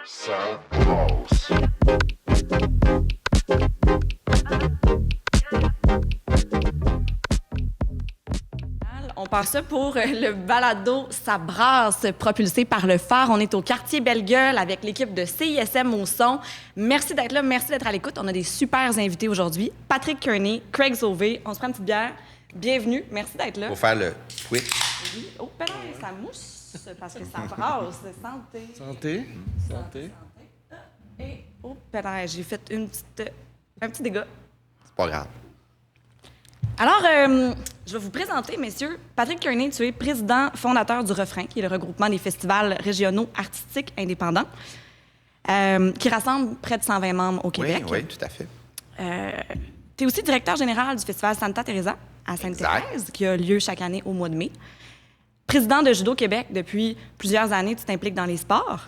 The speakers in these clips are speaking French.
On passe ça pour le balado Ça brasse, propulsé par le phare. On est au quartier Belle-Gueule avec l'équipe de CISM au son. Merci d'être là, merci d'être à l'écoute. On a des super invités aujourd'hui. Patrick Kearney, Craig Sauvé. On se prend une petite bière. Bienvenue, merci d'être là. Pour faire le twitch. Oui. Oh, ben non, ça mousse parce que ça brasse. Santé. Santé. Santé. Et, oh, ben non, j'ai fait un petit dégât. C'est pas grave. Alors, je vais vous présenter, messieurs. Patrick Kearney, tu es président fondateur du Refrain, qui est le regroupement des festivals régionaux artistiques indépendants, qui rassemble près de 120 membres au Québec. Oui, tout à fait. Tu es aussi directeur général du festival Santa Teresa à Sainte-Thérèse, qui a lieu chaque année au mois de mai. Président de Judo Québec depuis plusieurs années, tu t'impliques dans les sports.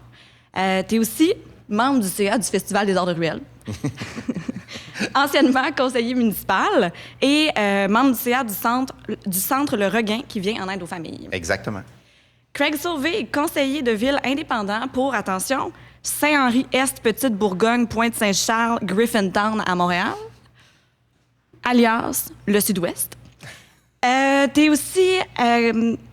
Tu es aussi membre du CA du Festival des Arts de Ruelle. Anciennement conseiller municipal et membre du CA du centre Le Regain qui vient en aide aux familles. Exactement. Craig Sauvé est conseiller de ville indépendant pour, attention, Saint-Henri-Est, Petite-Bourgogne, Pointe-Saint-Charles, Griffintown à Montréal, alias le Sud-Ouest. Tu es aussi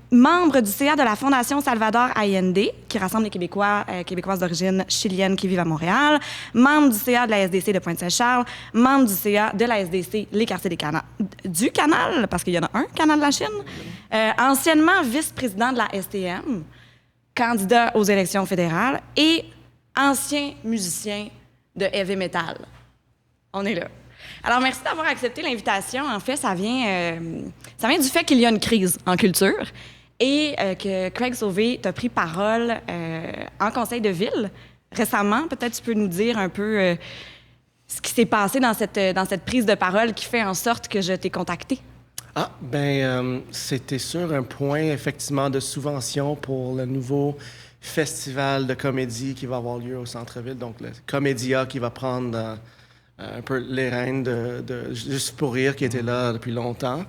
membre du CA de la Fondation Salvador Allende, qui rassemble les Québécoises d'origine chilienne qui vivent à Montréal, membre du CA de la SDC de Pointe-Saint-Charles, membre du CA de la SDC Les Quartiers du Canal, parce qu'il y en a un, Canal de la Chine, anciennement vice-président de la STM, candidat aux élections fédérales et ancien musicien de heavy metal. On est là. Alors, merci d'avoir accepté l'invitation. En fait, ça vient du fait qu'il y a une crise en culture et que Craig Sauvé t'a pris parole en conseil de ville récemment. Peut-être tu peux nous dire un peu ce qui s'est passé dans cette prise de parole qui fait en sorte que je t'ai contacté. C'était sur un point, effectivement, de subvention pour le nouveau festival de comédie qui va avoir lieu au centre-ville. Donc, le Comédia qui va prendre un peu les rênes de Juste pour rire qui était là depuis longtemps.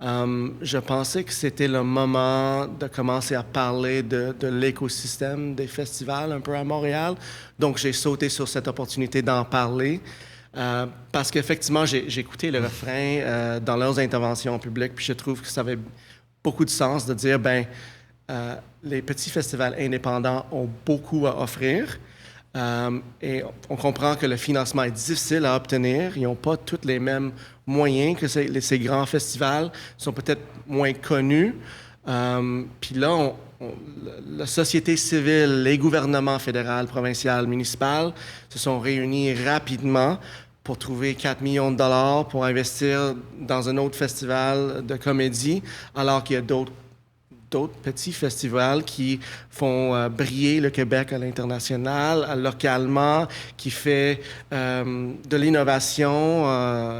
Je pensais que c'était le moment de commencer à parler de l'écosystème des festivals un peu à Montréal. Donc, j'ai sauté sur cette opportunité d'en parler parce qu'effectivement, j'ai écouté le refrain dans leurs interventions publiques, puis je trouve que ça avait beaucoup de sens de dire, les petits festivals indépendants ont beaucoup à offrir. Et on comprend que le financement est difficile à obtenir. Ils n'ont pas tous les mêmes moyens que ces grands festivals. Ils sont peut-être moins connus. Puis là, la société civile, les gouvernements fédéral, provincial, municipal se sont réunis rapidement pour trouver 4 millions de dollars pour investir dans un autre festival de comédie, alors qu'il y a d'autres petits festivals qui font briller le Québec à l'international, localement, qui fait de l'innovation,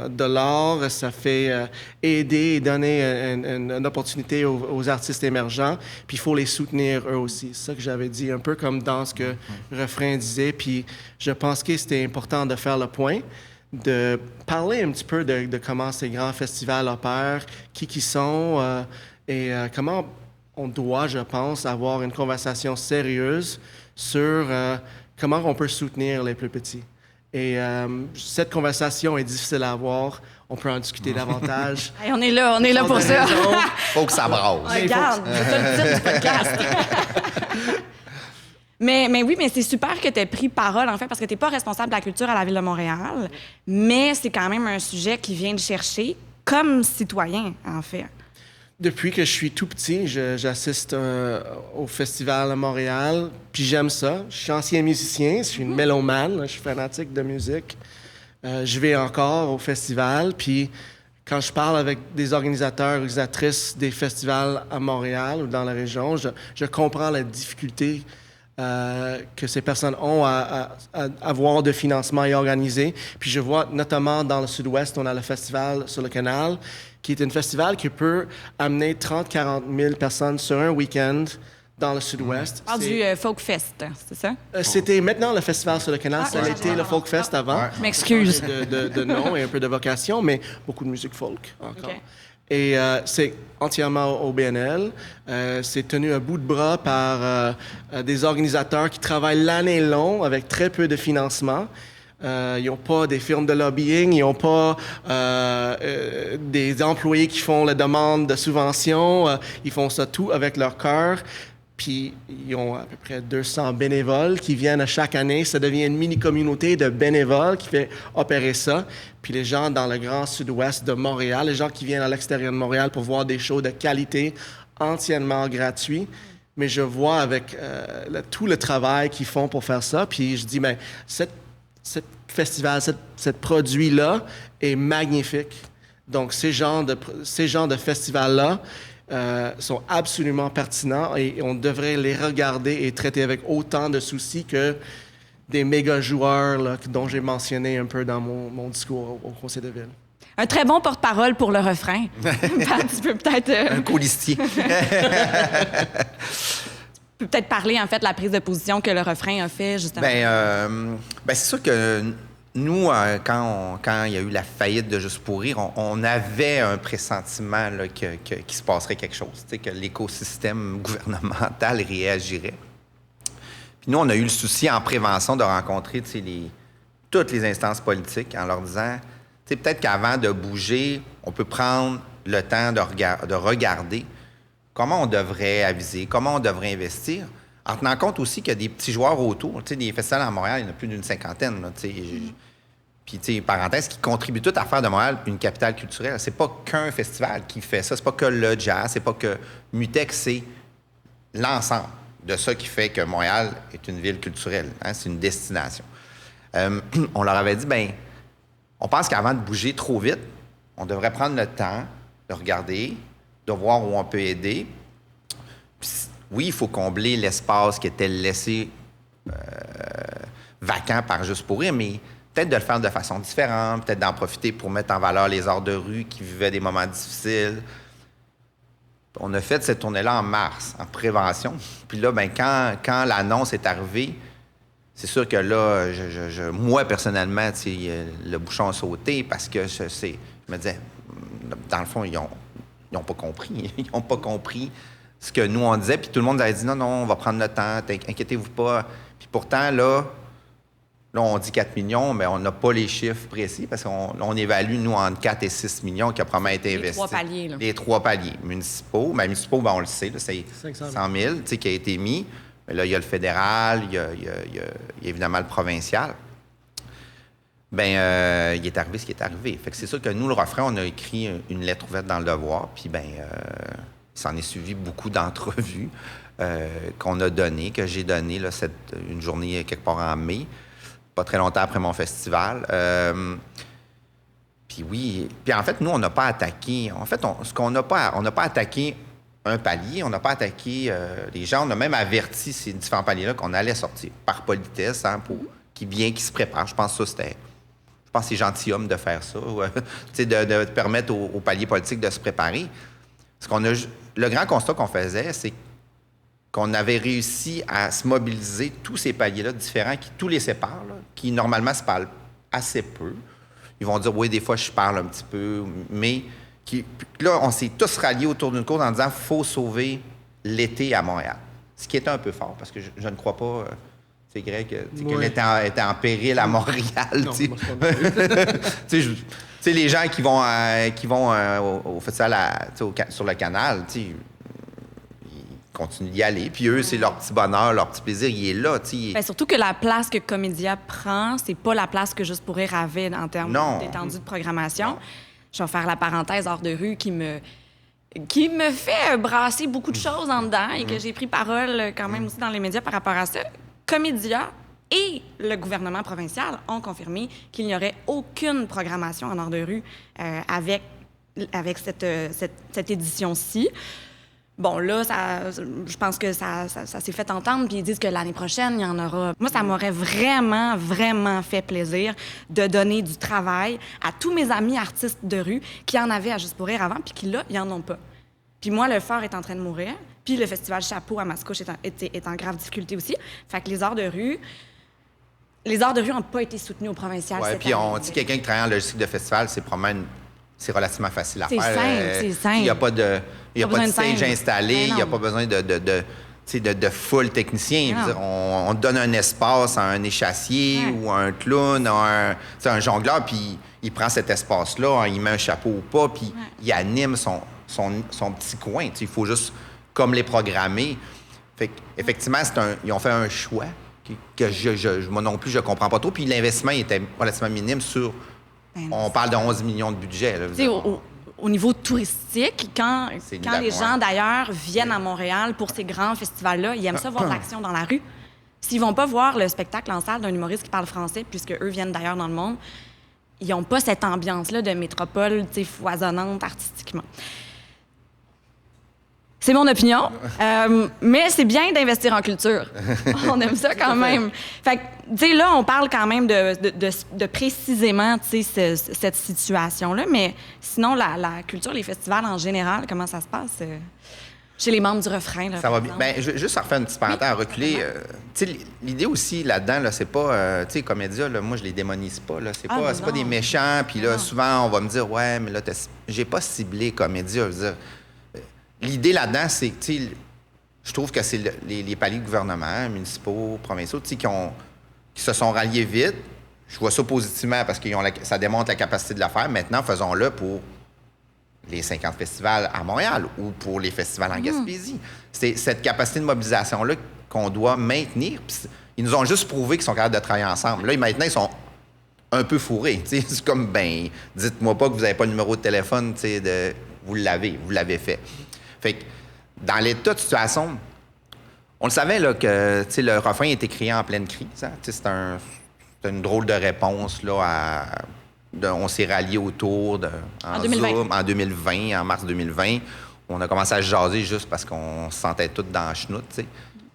de l'art. Ça fait aider et donner une opportunité aux artistes émergents. Puis il faut les soutenir eux aussi. C'est ça que j'avais dit, un peu comme dans ce que Refrain disait. Puis je pense que c'était important de faire le point, de parler un petit peu de comment ces grands festivals opèrent, qui sont et comment on doit, je pense, avoir une conversation sérieuse sur comment on peut soutenir les plus petits. Et cette conversation est difficile à avoir. On peut en discuter davantage. Hey, on est là pour ça. Faut que ça brasse. Regarde, c'est ça le titre du podcast. Mais oui, mais c'est super que tu aies pris parole, en fait, parce que tu n'es pas responsable de la culture à la Ville de Montréal, mais c'est quand même un sujet qui vient de chercher comme citoyen, en fait. Depuis que je suis tout petit, j'assiste au festival à Montréal, puis j'aime ça. Je suis ancien musicien, je suis une mélomane, je suis fanatique de musique. Je vais encore au festival, puis quand je parle avec des organisateurs, organisatrices des festivals à Montréal ou dans la région, je comprends la difficulté que ces personnes ont à avoir de financement et organiser. Puis je vois notamment dans le Sud-Ouest, on a le festival sur le Canal, qui est un festival qui peut amener 30-40 000 personnes sur un week-end dans le Sud-Ouest. Tu parles du Folk Fest, c'est ça? C'était maintenant le festival sur le Canal. Ça a été le Folk Fest avant. Je m'excuse. De nom et un peu de vocation, mais beaucoup de musique folk encore. Okay. Et c'est entièrement au BNL. C'est tenu à bout de bras par des organisateurs qui travaillent l'année longue avec très peu de financement. Ils n'ont pas des firmes de lobbying, ils n'ont pas des employés qui font la demande de subventions. Ils font ça tout avec leur cœur. Puis, ils ont à peu près 200 bénévoles qui viennent à chaque année. Ça devient une mini-communauté de bénévoles qui fait opérer ça. Puis, les gens dans le grand sud-ouest de Montréal, les gens qui viennent à l'extérieur de Montréal pour voir des shows de qualité entièrement gratuits. Mais je vois avec tout le travail qu'ils font pour faire ça. Puis, je dis, mais cette festival, cette produit-là est magnifique. Donc, ces genres de festivals-là sont absolument pertinents et on devrait les regarder et traiter avec autant de soucis que des méga joueurs là, dont j'ai mentionné un peu dans mon discours au Conseil de ville. Un très bon porte-parole pour le refrain. Tu peux peut-être... Un colistier. Tu peux peut-être parler, en fait, de la prise de position que le refrain a fait, justement. C'est sûr que nous, quand il y a eu la faillite de Juste pour rire, on avait un pressentiment là, qu'il se passerait quelque chose, que l'écosystème gouvernemental réagirait. Puis nous, on a eu le souci en prévention de rencontrer toutes les instances politiques en leur disant, peut-être qu'avant de bouger, on peut prendre le temps de regarder comment on devrait aviser, comment on devrait investir, en tenant compte aussi qu'il y a des petits joueurs autour. Des festivals à Montréal, il y en a plus d'une cinquantaine. Puis, parenthèse, qui contribuent tout à faire de Montréal une capitale culturelle. C'est pas qu'un festival qui fait ça, c'est pas que le jazz, c'est pas que Mutex, c'est l'ensemble de ça qui fait que Montréal est une ville culturelle. C'est une destination. On leur avait dit, on pense qu'avant de bouger trop vite, on devrait prendre le temps de regarder, de voir où on peut aider. Puis, oui, il faut combler l'espace qui était laissé vacant par Juste pour rire, mais peut-être de le faire de façon différente, peut-être d'en profiter pour mettre en valeur les arts de rue qui vivaient des moments difficiles. On a fait cette tournée-là en mars, en prévention. Puis là, quand l'annonce est arrivée, c'est sûr que là, moi, personnellement, le bouchon a sauté parce que je me disais, dans le fond, ils n'ont pas compris. Ils n'ont pas compris ce que nous, on disait. Puis tout le monde avait dit, non, on va prendre le temps, inquiétez-vous pas. Puis pourtant, là, on dit 4 millions, mais on n'a pas les chiffres précis parce qu'on évalue, nous, entre 4 et 6 millions qui a probablement été investi. Les 3 paliers, là. Les 3 paliers municipaux. Mais municipaux, on le sait, là, c'est 100 000 qui a été mis. Mais là, il y a le fédéral, il y a évidemment le provincial. Il est arrivé ce qui est arrivé. Fait que c'est sûr que nous, le refrain, on a écrit une lettre ouverte dans le Devoir, puis il s'en est suivi beaucoup d'entrevues qu'on a données, que j'ai données une journée quelque part en mai, pas très longtemps après mon festival. Puis en fait, nous, on n'a pas attaqué. En fait, on n'a pas attaqué un palier, on n'a pas attaqué les gens, on a même averti ces différents paliers-là qu'on allait sortir par politesse, pour qu'ils se préparent. Je pense que c'est gentilhomme de faire ça, de permettre aux paliers politiques de se préparer. Le grand constat qu'on faisait, c'est qu'on avait réussi à se mobiliser tous ces paliers-là différents qui tous les séparent, là, qui normalement se parlent assez peu. Ils vont dire, oui, des fois, je parle un petit peu, mais là, on s'est tous ralliés autour d'une cause en disant, il faut sauver l'été à Montréal. Ce qui était un peu fort, parce que je ne crois pas... C'est Greg, que l'été était en péril à Montréal. Les gens qui vont au festival sur le canal, ils continuent d'y aller. Puis eux, c'est leur petit bonheur, leur petit plaisir, il est là. Surtout que la place que Comédia prend, c'est pas la place que Juste pour rire avait en termes d'étendue de programmation. Non. Je vais faire la parenthèse hors de rue qui me fait brasser beaucoup de choses en dedans et que j'ai pris parole quand même aussi dans les médias par rapport à ça. Comédia et le gouvernement provincial ont confirmé qu'il n'y aurait aucune programmation en hors de rue avec cette édition-ci. Bon, là, je pense que ça s'est fait entendre, puis ils disent que l'année prochaine, il y en aura. Moi, ça m'aurait vraiment, vraiment fait plaisir de donner du travail à tous mes amis artistes de rue qui en avaient à Juste pour rire avant, puis qui, là, ils en ont pas. Puis moi, le Phare est en train de mourir, puis le festival Chapeau à Mascouche est en grave difficulté aussi. Fait que les arts de rue n'ont pas été soutenus au provincial cette année. Puis on dit quelqu'un qui travaille en logistique de festival, c'est probablement c'est relativement facile à C'est faire. simple, c'est simple. Il n'y a pas de, il y a Pas pas de besoin de stage scène. installé, Ben il n'y a non. pas besoin de full technicien. Je veux Non. dire, on donne un espace à un échassier Ouais. ou à un clown, à un jongleur, puis il prend cet espace-là, il met un chapeau ou pas, puis il anime son petit coin. Il faut juste comme les programmer. Fait effectivement, ils ont fait un choix que moi non plus, je comprends pas trop. Puis l'investissement était relativement minime sur... Ben, On parle de 11 millions de budget. Là, Tu sais, au niveau touristique, quand C'est les évidemment. gens, d'ailleurs, viennent à Montréal pour ces grands festivals-là, ils aiment ça voir de l'action dans la rue. S'ils vont pas voir le spectacle en salle d'un humoriste qui parle français, puisque eux viennent d'ailleurs dans le monde, ils n'ont pas cette ambiance-là de métropole, tu sais, foisonnante artistiquement. C'est mon opinion, mais c'est bien d'investir en culture. On aime ça quand même. Fait que, tu sais, là, on parle quand même de précisément, tu sais, cette situation-là, mais sinon, la culture, les festivals en général, comment ça se passe chez les membres du refrain? Là, Ça par va bien. exemple? Ben, je vais juste refaire une petite parenthèse à reculer. Tu sais, l'idée aussi là-dedans, là, c'est pas... tu sais, comédia, là, moi, je les démonise pas. Là. C'est pas, c'est pas non. des méchants. Puis là, Non. souvent, on va me dire, ouais, mais là, j'ai pas ciblé comédia. Je veux dire, l'idée là-dedans, c'est que, tu sais, je trouve que c'est les paliers de gouvernement, municipaux, provinciaux, tu sais, qui se sont ralliés vite. Je vois ça positivement parce que ça démontre la capacité de le faire. Maintenant, faisons-le pour les 50 festivals à Montréal ou pour les festivals en Gaspésie. C'est cette capacité de mobilisation-là qu'on doit maintenir. Puis ils nous ont juste prouvé qu'ils sont capables de travailler ensemble. Là, maintenant, ils sont un peu fourrés. Tu sais, c'est comme, ben, dites-moi pas que vous n'avez pas le numéro de téléphone, tu sais, vous l'avez fait. Fait que dans l'état de situation, on le savait là, que tu sais, le refrain était créé en pleine crise. Hein? Tu sais, c'est une drôle de réponse là, on s'est ralliés autour En 2020. Zoom, en 2020, en mars 2020. On a commencé à se jaser juste parce qu'on se sentait tous dans la chenoute. Tu sais.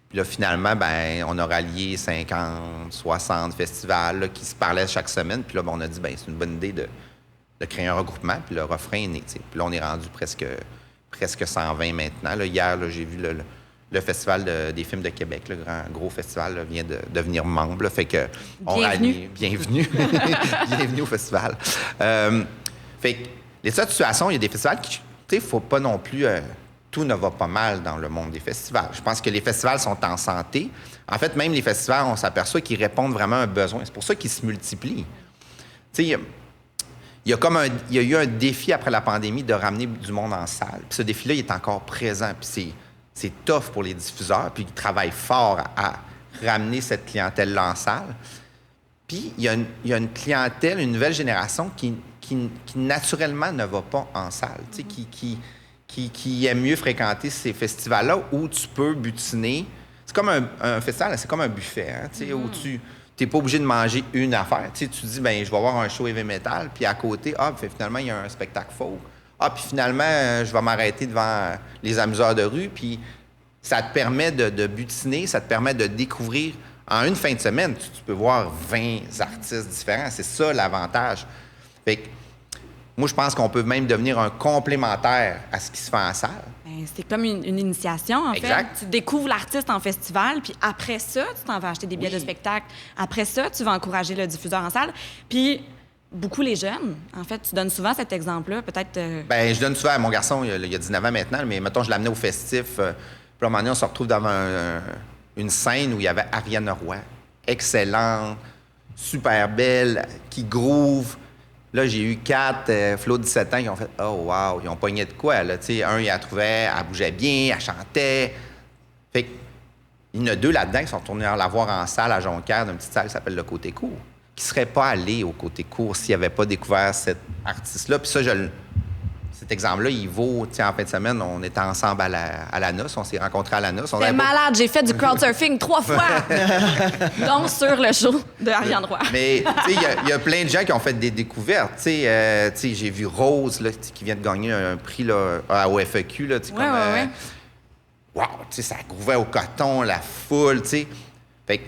Puis là, finalement, ben, on a rallié 50, 60 festivals là, qui se parlaient chaque semaine. Puis là, ben, on a dit, ben, c'est une bonne idée de créer un regroupement. Puis le refrain est né. Tu sais. Puis là, on est rendu presque 120 maintenant. Là, hier, là, j'ai vu le Festival des films de Québec, le gros festival, là, vient de devenir membre. Là, fait que Bienvenue. Bienvenue. Bienvenue au festival. Fait que l'état de situation, il y a des festivals qui, tu sais, il ne faut pas non plus... tout ne va pas mal dans le monde des festivals. Je pense que les festivals sont en santé. En fait, même les festivals, on s'aperçoit qu'ils répondent vraiment à un besoin. C'est pour ça qu'ils se multiplient. Tu sais, il y a eu un défi après la pandémie de ramener du monde en salle. Puis ce défi-là, il est encore présent. Puis c'est tough pour les diffuseurs. Puis ils travaillent fort à ramener cette clientèle-là en salle. Puis il y a une clientèle, une nouvelle génération qui naturellement ne va pas en salle. Tu sais, qui aime mieux fréquenter ces festivals-là où tu peux butiner. C'est comme un festival, c'est comme un buffet, hein, tu sais, où tu n'es pas obligé de manger une affaire. Tu sais, tu dis, ben je vais avoir un show heavy metal, puis à côté, finalement, il y a un spectacle folk. Puis finalement, je vais m'arrêter devant les amuseurs de rue, puis ça te permet de butiner, ça te permet de découvrir. En une fin de semaine, tu peux voir 20 artistes différents. C'est ça l'avantage. Fait que, moi, je pense qu'on peut même devenir un complémentaire à ce qui se fait en salle. Ben, c'est comme une initiation, en Exact. fait. Tu découvres l'artiste en festival, puis après ça, tu t'en vas acheter des billets Oui. de spectacle. Après ça, tu vas encourager le diffuseur en salle. Puis, beaucoup les jeunes, en fait, tu donnes souvent cet exemple-là, peut-être... Ben, je donne souvent à mon garçon, il y a 19 ans maintenant, mais mettons, je l'amenais au festif. Puis à un moment donné, on se retrouve devant une scène où il y avait Ariane Roy, excellente, super belle, qui groove. Là, j'ai eu 4 Flo de 17 ans qui ont fait « Oh, wow! » Ils ont pogné de quoi, là? Tu sais, un, il la trouvait, elle bougeait bien, elle chantait. Fait que, il y en a 2 là-dedans qui sont retournés la voir en salle à Jonquière, dans une petite salle qui s'appelle le Côté Court, qui ne seraient pas allés au Côté Court s'ils n'avaient pas découvert cet artiste-là. Puis ça, cet exemple-là, il vaut... Tu sais, en fin de semaine, on était ensemble à la noce, on s'est rencontrés à la noce. C'était malade, j'ai fait du crowdsurfing 3 fois! Donc, sur le show de Ariane Roy. Mais, tu sais, il y a plein de gens qui ont fait des découvertes. Tu sais, j'ai vu Rose, là, qui vient de gagner un prix là, au FEQ, là, tu sais, Ouais. Wow, tu sais, ça grouvait au coton, la foule, tu sais. Fait que,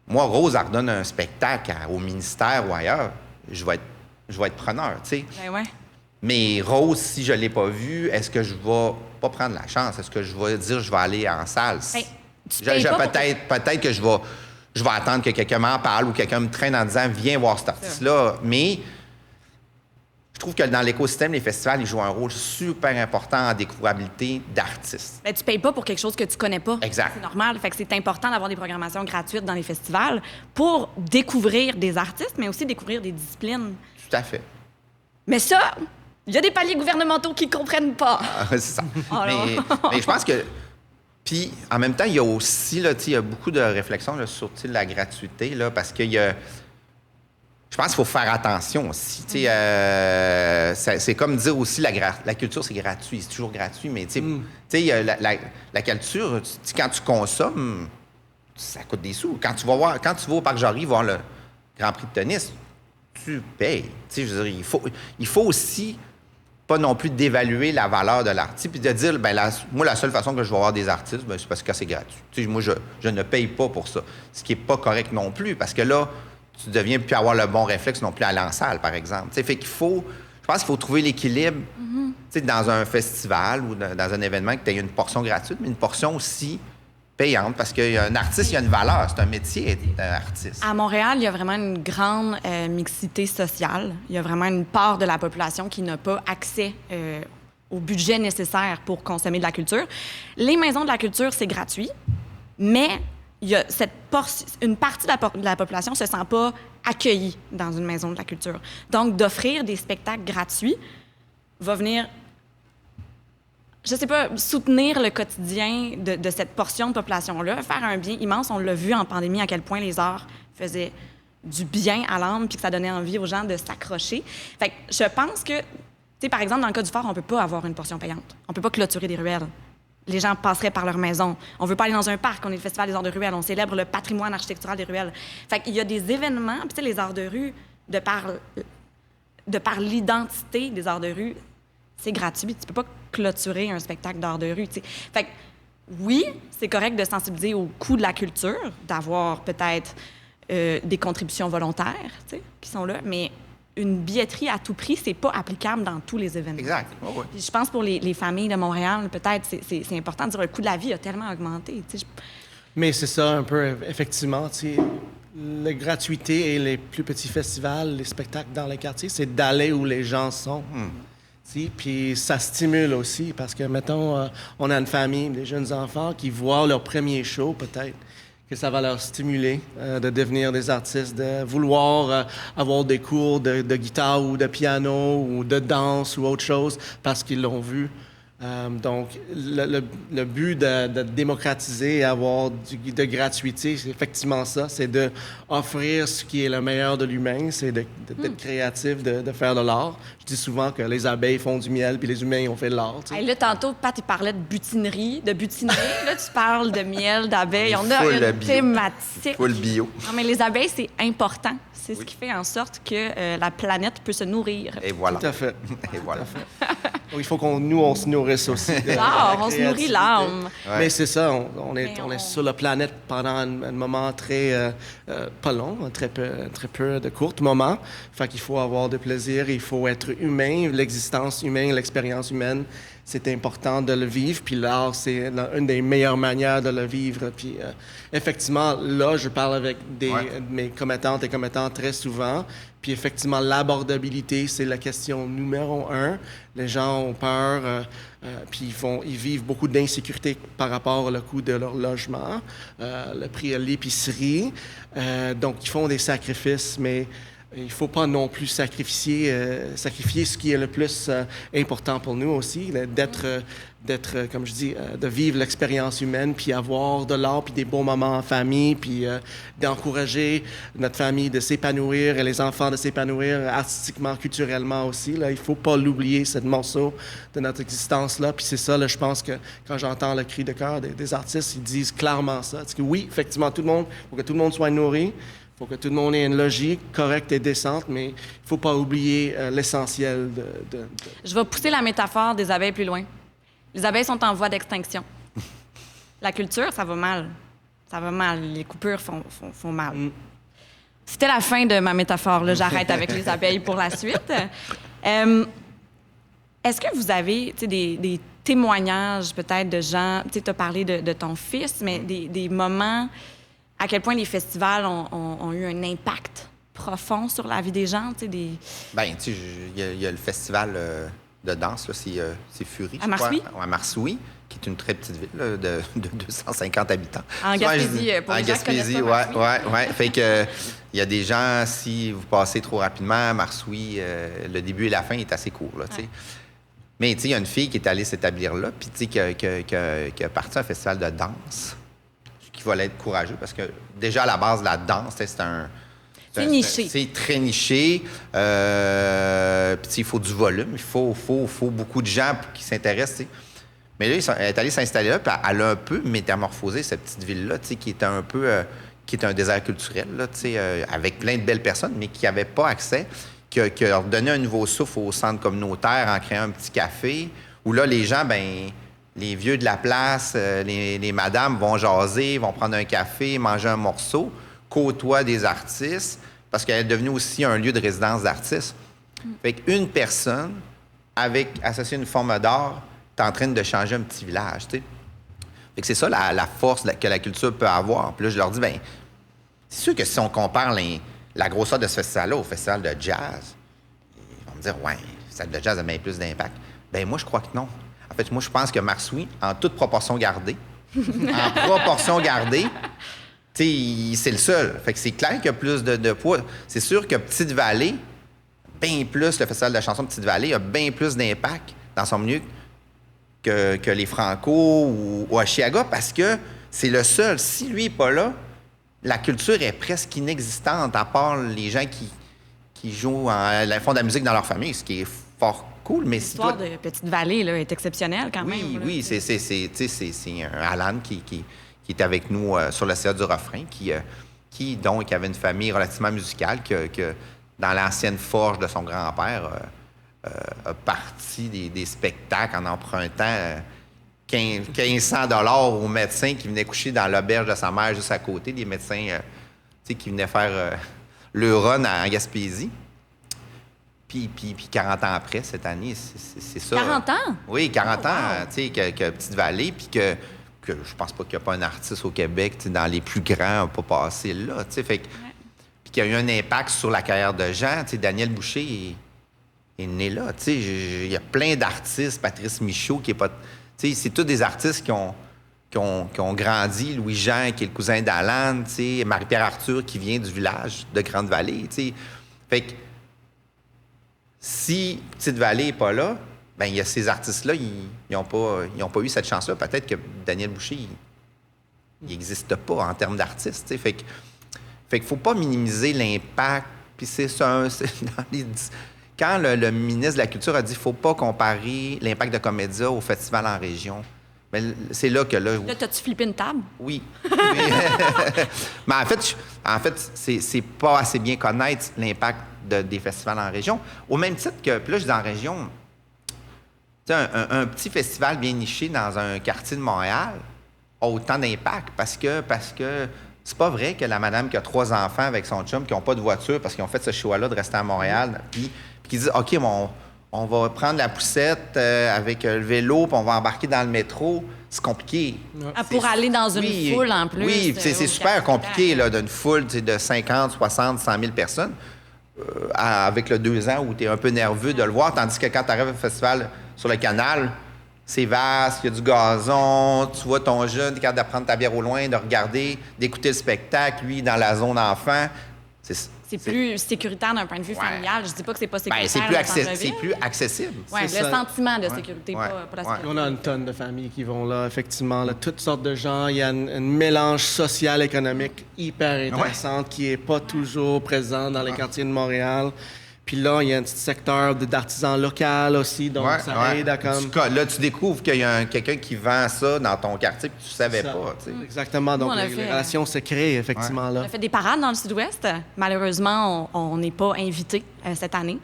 moi, Rose, elle redonne un spectacle au ministère ou ailleurs, je vais être preneur, tu sais. Ben ouais. Mais Rose, si je ne l'ai pas vue, est-ce que je vais pas prendre la chance? Est-ce que je vais dire je vais aller en salle? Ben, tu payes pas pour- Peut-être que je vais attendre que quelqu'un m'en parle ou quelqu'un me traîne en disant viens voir cet artiste-là. Mais je trouve que dans l'écosystème, les festivals, ils jouent un rôle super important en découvrabilité d'artistes. Ben, tu payes pas pour quelque chose que tu connais pas. Exact. C'est normal. Fait que c'est important d'avoir des programmations gratuites dans les festivals pour découvrir des artistes, mais aussi découvrir des disciplines. Tout à fait. Mais ça, il y a des paliers gouvernementaux qui comprennent pas. C'est ça. Oh là. mais je pense que... Puis, en même temps, il y a aussi, là, il y a beaucoup de réflexions là, sur la gratuité, là, parce qu'il y a... Je pense qu'il faut faire attention aussi. C'est comme dire aussi la culture, c'est gratuit. C'est toujours gratuit, mais la culture, quand tu consommes, ça coûte des sous. Quand tu vas au Parc Jarry voir le Grand Prix de tennis, tu payes. Je veux dire, il faut aussi pas non plus d'évaluer la valeur de l'artiste puis de dire, moi, la seule façon que je vais avoir des artistes, c'est parce que c'est gratuit. Moi, je ne paye pas pour ça. Ce qui n'est pas correct non plus, parce que là, tu deviens plus avoir le bon réflexe non plus à en salle, par exemple. Fait qu'il faut... Je pense qu'il faut trouver l'équilibre dans un festival ou dans un événement que tu aies une portion gratuite, mais une portion aussi payante, parce qu'un artiste, il y a une valeur. C'est un métier d'être artiste. À Montréal, il y a vraiment une grande mixité sociale. Il y a vraiment une part de la population qui n'a pas accès au budget nécessaire pour consommer de la culture. Les maisons de la culture, c'est gratuit, mais il y a une partie de la population ne se sent pas accueillie dans une maison de la culture. Donc, d'offrir des spectacles gratuits va venir, je sais pas, soutenir le quotidien de cette portion de population-là, faire un bien immense. On l'a vu en pandémie à quel point les arts faisaient du bien à l'âme puis que ça donnait envie aux gens de s'accrocher. Fait que je pense que, tu sais, par exemple, dans le cas du phare, on peut pas avoir une portion payante. On peut pas clôturer des ruelles. Les gens passeraient par leur maison. On veut pas aller dans un parc, on est le Festival des arts de ruelle, on célèbre le patrimoine architectural des ruelles. Fait qu'il y a des événements, puis tu sais, les arts de rue, de par l'identité des arts de rue, c'est gratuit. Tu peux pas clôturer un spectacle d'art de rue, tu sais. Fait que oui, c'est correct de sensibiliser au coût de la culture, d'avoir peut-être des contributions volontaires, tu sais, qui sont là, mais une billetterie à tout prix, c'est pas applicable dans tous les événements. Exact. Oh, oui. Puis je pense pour les familles de Montréal, peut-être, c'est important de dire le coût de la vie a tellement augmenté. Mais c'est ça, un peu, effectivement. La gratuité et les plus petits festivals, les spectacles dans les quartiers, c'est d'aller où les gens sont. Puis ça stimule aussi, parce que, mettons, on a une famille, des jeunes enfants qui voient leur premier show, peut-être, que ça va leur stimuler de devenir des artistes, de vouloir avoir des cours de guitare ou de piano ou de danse ou autre chose parce qu'ils l'ont vu. Donc, le but de démocratiser et avoir de gratuité, c'est effectivement ça, c'est d'offrir ce qui est le meilleur de l'humain, c'est d'être créatif, de faire de l'art. Je dis souvent que les abeilles font du miel puis les humains ont fait de l'art. Hey, là, tantôt, Pat, il parlait de butinerie. Là, tu parles de miel, d'abeilles. On a une thématique. Full bio. Non, mais les abeilles, c'est important. C'est ce qui fait en sorte que la planète peut se nourrir. Et voilà. Tout à fait. Et voilà. Donc, il faut on se nourrisse aussi. L'art, on se nourrit l'âme. Ouais. Mais c'est ça, on est sur la planète pendant un moment très, pas long, très peu de court moment. Fait qu'il faut avoir de plaisir, il faut être humain, l'existence humaine, l'expérience humaine, c'est important de le vivre. Puis l'art, c'est une des meilleures manières de le vivre. Puis effectivement, là, je parle avec de mes commettantes et commettants très souvent. Puis effectivement, l'abordabilité, c'est la question numéro 1. Les gens ont peur, puis ils vivent beaucoup d'insécurité par rapport au coût de leur logement, le prix à l'épicerie. Donc, ils font des sacrifices, mais il ne faut pas non plus sacrifier ce qui est le plus important pour nous aussi, d'être, comme je dis, de vivre l'expérience humaine, puis avoir de l'art, puis des bons moments en famille, puis d'encourager notre famille de s'épanouir et les enfants de s'épanouir artistiquement, culturellement aussi. Là, il ne faut pas l'oublier, ce morceau de notre existence-là. Puis c'est ça, là, je pense que quand j'entends le cri de cœur des artistes, ils disent clairement ça. C'est que oui, effectivement, il faut que tout le monde soit nourri. Il faut que tout le monde ait une logique correcte et décente, mais il ne faut pas oublier l'essentiel de... Je vais pousser la métaphore des abeilles plus loin. Les abeilles sont en voie d'extinction. La culture, ça va mal. Ça va mal. Les coupures font mal. C'était la fin de ma métaphore. Là. J'arrête avec les abeilles pour la suite. Est-ce que vous avez des témoignages peut-être de gens... Tu as parlé de ton fils, mais des moments... À quel point les festivals ont eu un impact profond sur la vie des gens, tu sais, des... Bien, tu sais, il y a le festival de danse, là, c'est Fury. À Marsoui? À Marsoui, qui est une très petite ville là, de 250 habitants. En Gaspésie, pour les gens qui connaissent pas Marsoui. Ouais. Fait que il y a des gens, si vous passez trop rapidement, Marsoui, le début et la fin est assez court, là, tu sais. Mais tu sais, il y a une fille qui est allée s'établir là, puis tu sais, qui a parti à un festival de danse, ce qui va être courageux, parce que déjà, à la base, la danse, c'est niché. C'est très niché. Puis il faut du volume. Il faut beaucoup de gens qui s'intéressent. T'sais. Mais là, elle est allée s'installer là, puis elle a un peu métamorphosé cette petite ville-là, qui était un peu... qui est un désert culturel, là, avec plein de belles personnes, mais qui n'avaient pas accès, qui a donné un nouveau souffle au centre communautaire en créant un petit café, où là, les gens, ben les vieux de la place, les madames vont jaser, vont prendre un café, manger un morceau, côtoient des artistes, parce qu'elle est devenue aussi un lieu de résidence d'artistes. Fait qu'une personne, associée à une forme d'art, est en train de changer un petit village, tu sais. Fait que c'est ça la force que la culture peut avoir. Puis là, je leur dis, bien, c'est sûr que si on compare la grosseur de ce festival-là au festival de jazz, ils vont me dire, ouais, le festival de jazz a bien plus d'impact. Bien, moi, je crois que non. En fait, moi, je pense que Marsoui, en toute proportion gardée, c'est le seul. Fait que c'est clair qu'il y a plus de poids. C'est sûr que Petite-Vallée, bien plus, le festival de la chanson de Petite-Vallée a bien plus d'impact dans son milieu que les Franco ou Oshiaga, parce que c'est le seul. Si lui n'est pas là, la culture est presque inexistante, à part les gens qui jouent font de la musique dans leur famille, ce qui est fort cool. Mais l'histoire de Petite-Vallée là, est exceptionnelle quand même. Oui, c'est un Alan qui est avec nous sur le CA du Refrain, qui donc avait une famille relativement musicale, que dans l'ancienne forge de son grand-père, a parti des spectacles en empruntant 1500 $ aux médecins qui venaient coucher dans l'auberge de sa mère juste à côté, des médecins qui venaient faire le run en Gaspésie. Puis 40 ans après, cette année, c'est ça. 40 ans? Oui, 40 wow. ans, tu sais, que Petite-Vallée, puis que je pense pas qu'il n'y a pas un artiste au Québec, dans les plus grands, n'a pas passé là, tu sais, fait que... Puis qu'il y a eu un impact sur la carrière de gens, tu sais, Daniel Boucher est né là, tu sais, il y a plein d'artistes, Patrice Michaud, qui est pas... Tu sais, c'est tous des artistes qui ont grandi, Louis-Jean, qui est le cousin d'Alan, tu sais, Marie-Pierre Arthur, qui vient du village de Grande-Vallée, tu sais, fait que si Petite-Vallée n'est pas là, bien, il y a ces artistes-là, ils n'ont pas eu cette chance-là. Peut-être que Daniel Boucher, il n'existe pas en termes d'artiste. T'sais. Fait qu'il ne faut pas minimiser l'impact. Puis c'est ça. Quand le ministre de la Culture a dit qu'il ne faut pas comparer l'impact de Comédia au festival en région, mais c'est là que... Là, t'as-tu flippé une table? Oui. Mais en fait, c'est pas assez bien connaître l'impact des festivals en région. Au même titre que... Puis là, je dis en région... Un petit festival bien niché dans un quartier de Montréal a autant d'impact parce que c'est pas vrai que la madame qui a 3 enfants avec son chum qui n'ont pas de voiture parce qu'ils ont fait ce choix-là de rester à Montréal, puis qui disent « OK, on va prendre la poussette avec le vélo, puis on va embarquer dans le métro. » C'est compliqué. Pour aller dans une foule en plus. Oui, c'est super compliqué là, d'une foule de 50, 60, 100 000 personnes avec le 2 ans où tu es un peu nerveux de le voir, tandis que quand tu arrives au festival sur le canal, c'est vaste, il y a du gazon, tu vois ton jeune, tu es capable de prendre ta bière au loin, de regarder, d'écouter le spectacle, lui, dans la zone enfant. C'est plus sécuritaire d'un point de vue familial. Je dis pas que c'est pas sécuritaire. C'est plus accessible. Oui, le sentiment de sécurité, pas la sécurité. On a une tonne de familles qui vont là, effectivement, là, toutes sortes de gens. Il y a un mélange social, économique hyper intéressant qui est pas toujours présent dans les quartiers de Montréal. Puis là, il y a un petit secteur d'artisans locaux aussi, donc ça aide à comme... Là, tu découvres qu'il y a quelqu'un qui vend ça dans ton quartier puis tu savais pas. T'sais. Exactement. Donc, les relations se créent, effectivement, là. On a fait des parades dans le Sud-Ouest. Malheureusement, on n'est pas invité cette année,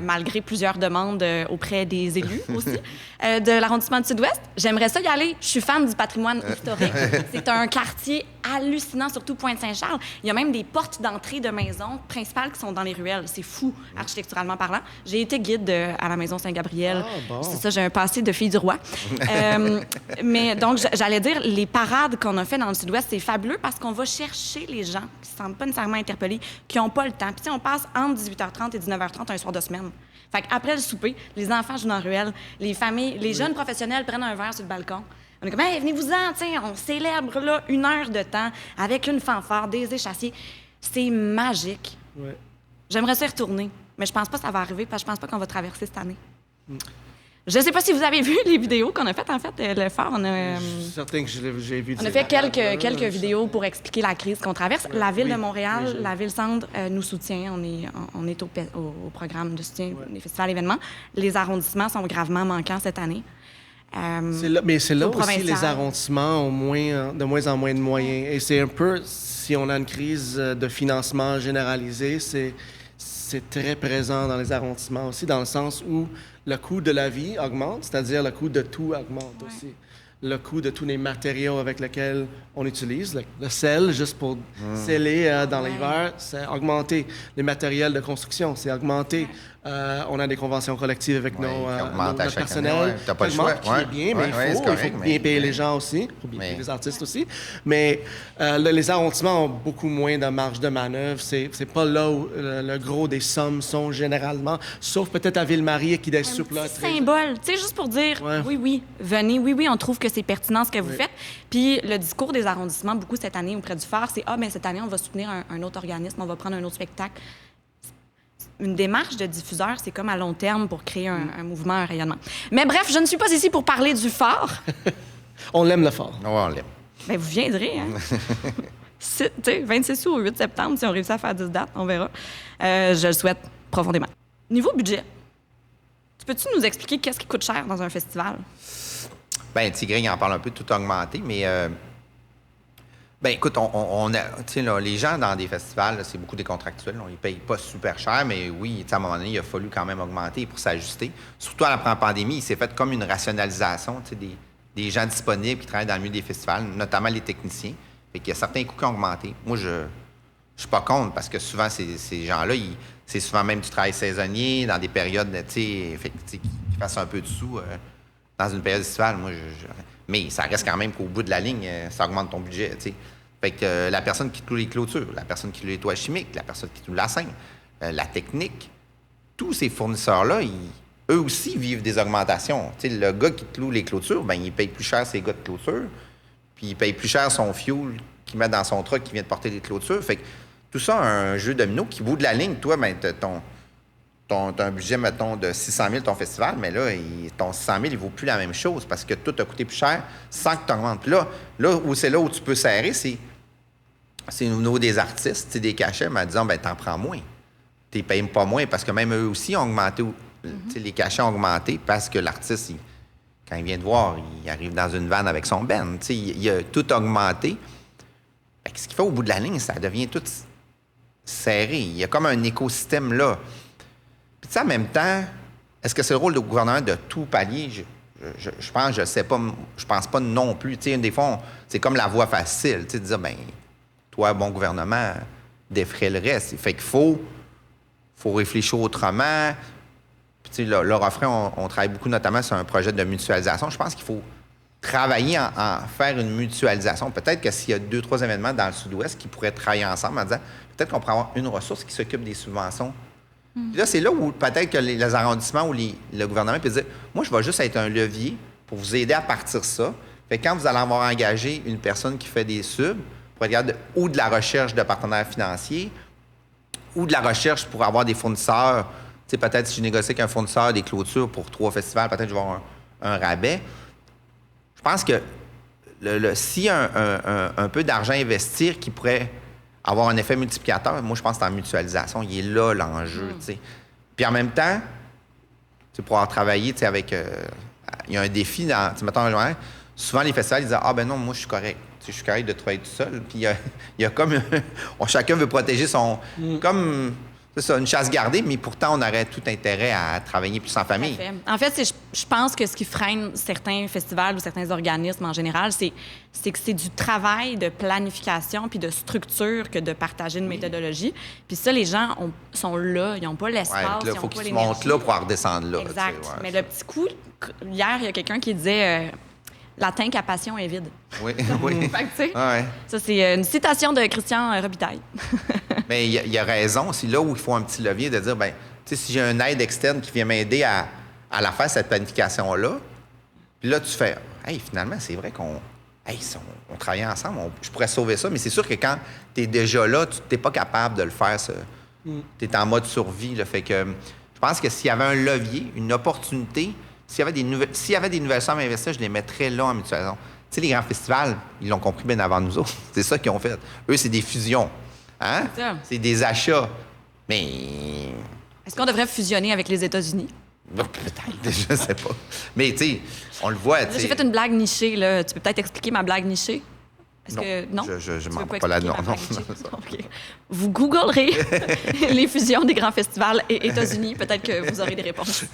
malgré plusieurs demandes auprès des élus aussi de l'arrondissement du Sud-Ouest. J'aimerais ça y aller. Je suis fan du patrimoine historique. C'est un quartier hallucinant, surtout Pointe-Saint-Charles. Il y a même des portes d'entrée de maisons principales qui sont dans les ruelles. C'est fou architecturalement parlant. J'ai été guide à la Maison Saint-Gabriel. Ah, bon. C'est ça, j'ai un passé de fille du roi. Mais donc, j'allais dire, les parades qu'on a fait dans le Sud-Ouest, c'est fabuleux parce qu'on va chercher les gens qui ne se sentent pas nécessairement interpellés, qui n'ont pas le temps. Puis, tu sais, on passe entre 18h30 et 19h30 un soir de semaine. Fait qu'après le souper, les enfants jouent dans la ruelle, les familles, les jeunes professionnels prennent un verre sur le balcon. On est comme, hey, venez-vous-en, tiens, on célèbre là 1 heure de temps avec une fanfare, des échassiers. C'est magique. Ouais. J'aimerais ça y retourner, mais je pense pas que ça va arriver parce que je pense pas qu'on va traverser cette année. Je sais pas si vous avez vu les vidéos qu'on a faites, en fait, le phare. Je suis certain que j'ai vu. On a fait quelques vidéos pour expliquer la crise qu'on traverse. La Ville de Montréal, la Ville-Centre nous soutient. On est au programme de soutien des festivals événements. Les arrondissements sont gravement manquants cette année. Mais c'est là au aussi provincial. les arrondissements ont de moins en moins de moyens. Et c'est un peu, si on a une crise de financement généralisée, c'est très présent dans les arrondissements aussi, dans le sens où le coût de la vie augmente, c'est-à-dire le coût de tout augmente aussi. Le coût de tous les matériaux avec lesquels on utilise, le sel, juste pour sceller dans l'hiver, c'est augmenté. Les matériels de construction, c'est augmenté. On a des conventions collectives avec notre personnel. T'as pas le choix. Qui est bien, mais il faut bien payer les gens aussi. Il faut bien payer les artistes aussi. Mais les arrondissements ont beaucoup moins de marge de manœuvre. C'est pas là où le gros des sommes sont généralement, sauf peut-être à Ville-Marie qui est souple. Un petit symbole, tu sais, juste pour dire, oui, venez, oui, on trouve que c'est pertinent ce que vous faites. Puis le discours des arrondissements, beaucoup cette année auprès du phare, c'est « Ah, mais cette année, on va soutenir un autre organisme, on va prendre un autre spectacle. » Une démarche de diffuseur, c'est comme à long terme pour créer un mouvement, un rayonnement. Mais bref, je ne suis pas ici pour parler du phare. On l'aime le phare. Ouais, on l'aime. Bien, vous viendrez, hein? 26 ou 8 septembre, si on réussit à faire 10 dates, on verra. Je le souhaite profondément. Niveau budget, peux-tu nous expliquer qu'est-ce qui coûte cher dans un festival? Bien, Tigring en parle un peu, tout a augmenté, mais... Bien, écoute, on a, là, les gens dans des festivals, là, c'est beaucoup des contractuels. Ils ne payent pas super cher, mais oui, à un moment donné, il a fallu quand même augmenter pour s'ajuster. Surtout après la pandémie, il s'est fait comme une rationalisation des gens disponibles qui travaillent dans le milieu des festivals, notamment les techniciens. Fait qu'il y a certains coûts qui ont augmenté. Moi, je suis pas contre parce que souvent, ces gens-là, c'est souvent même du travail saisonnier dans des périodes qui fassent un peu de sous dans une période estivale. Mais ça reste quand même qu'au bout de la ligne, ça augmente ton budget, tu sais. Fait que la personne qui cloue les clôtures, la personne qui cloue les toits chimiques, la personne qui cloue la scène, la technique, tous ces fournisseurs-là, eux aussi vivent des augmentations. Tu sais, le gars qui cloue les clôtures, bien, il paye plus cher ses gars de clôture, puis il paye plus cher son fuel qu'il met dans son truck qui vient de porter les clôtures. Fait que tout ça, un jeu domino qui, au bout de la ligne, toi, bien, t'as un budget, mettons, de 600 000 ton festival, mais là, ton 600 000, il vaut plus la même chose parce que tout a coûté plus cher sans que tu augmentes. Puis c'est là où tu peux serrer, c'est au niveau des artistes, des cachets, mais en disant, ben t'en prends moins. Tu ne payes pas moins parce que même eux aussi ont augmenté, les cachets ont augmenté parce que l'artiste, quand il vient te voir, il arrive dans une vanne avec son band. Il a tout augmenté. Fait que ce qui fait au bout de la ligne, ça devient tout serré. Il y a comme un écosystème là. Puis, en même temps, est-ce que c'est le rôle du gouvernement de tout pallier? Je sais pas, je pense pas non plus. Tu sais, des fois, c'est comme la voie facile, tu sais, de dire, bien, toi, bon gouvernement, défraie le reste. Fait qu'il faut réfléchir autrement. Puis, tu sais, leur offre, on travaille beaucoup, notamment sur un projet de mutualisation. Je pense qu'il faut travailler en faire une mutualisation. Peut-être que s'il y a 2-3 événements dans le Sud-Ouest qui pourraient travailler ensemble en disant, peut-être qu'on pourrait avoir une ressource qui s'occupe des subventions. Puis là, c'est là où peut-être que les arrondissements ou le gouvernement peut dire, moi, je vais juste être un levier pour vous aider à partir ça. Fait que quand vous allez avoir engagé une personne qui fait des subs, pour regarder ou de la recherche de partenaires financiers, ou de la recherche pour avoir des fournisseurs. Tu sais, peut-être si je négocie avec un fournisseur des clôtures pour 3 festivals, peut-être que je vais avoir un rabais. Je pense que s'il y a un peu d'argent à investir qui pourrait avoir un effet multiplicateur, moi, je pense que c'est en mutualisation. Il est là, l'enjeu, tu sais. Puis en même temps, pour avoir travaillé, tu sais, avec... il y a un défi dans... Mettons, souvent, les festivals, ils disent « Ah, ben non, moi, je suis correct. Je suis correct de travailler tout seul. » Puis il y a comme... chacun veut protéger son... Comme c'est ça, une chasse gardée, mais pourtant, on aurait tout intérêt à travailler plus en famille. Tout à fait. En fait, je pense que ce qui freine certains festivals ou certains organismes en général, c'est que c'est du travail de planification puis de structure que de partager une méthodologie. Puis ça, les gens sont là, ils n'ont pas l'espace, Ouais, ils là, n'ont faut pas qu'ils montent là pour en redescendre là. Exact. Tu sais, ouais. Mais le petit coup, hier, il y a quelqu'un qui disait la tank à passion est vide. Oui, oui. Fait que, tu sais, Ouais. ça, c'est une citation de Christian Robitaille. Mais il a raison. C'est là où il faut un petit levier de dire, ben, tu sais, si j'ai un aide externe qui vient m'aider à la faire, cette planification-là, puis là, tu fais, hey, finalement, c'est vrai qu'on on travaillait ensemble, je pourrais sauver ça. Mais c'est sûr que quand tu es déjà là, tu n'es pas capable de le faire. Tu es en mode survie. Là, fait que je pense que s'il y avait un levier, une opportunité, s'il y avait des nouvelles sommes à investir, je les mettrais là en mutualisation. Tu sais, les grands festivals, ils l'ont compris bien avant nous autres. C'est ça qu'ils ont fait. Eux, c'est des fusions. Hein? C'est ça. C'est des achats. Mais. Est-ce qu'on devrait fusionner avec les États-Unis? Peut-être, je sais pas. Mais, tu sais, on le voit. Là, j'ai fait une blague nichée. Là. Tu peux peut-être expliquer ma blague nichée? Est-ce Non, que non? je Tu m'en veux vais pas là-dedans. expliquer ma Non, blague nichée? OK. Vous googlerez les fusions des grands festivals et États-Unis. Peut-être que vous aurez des réponses.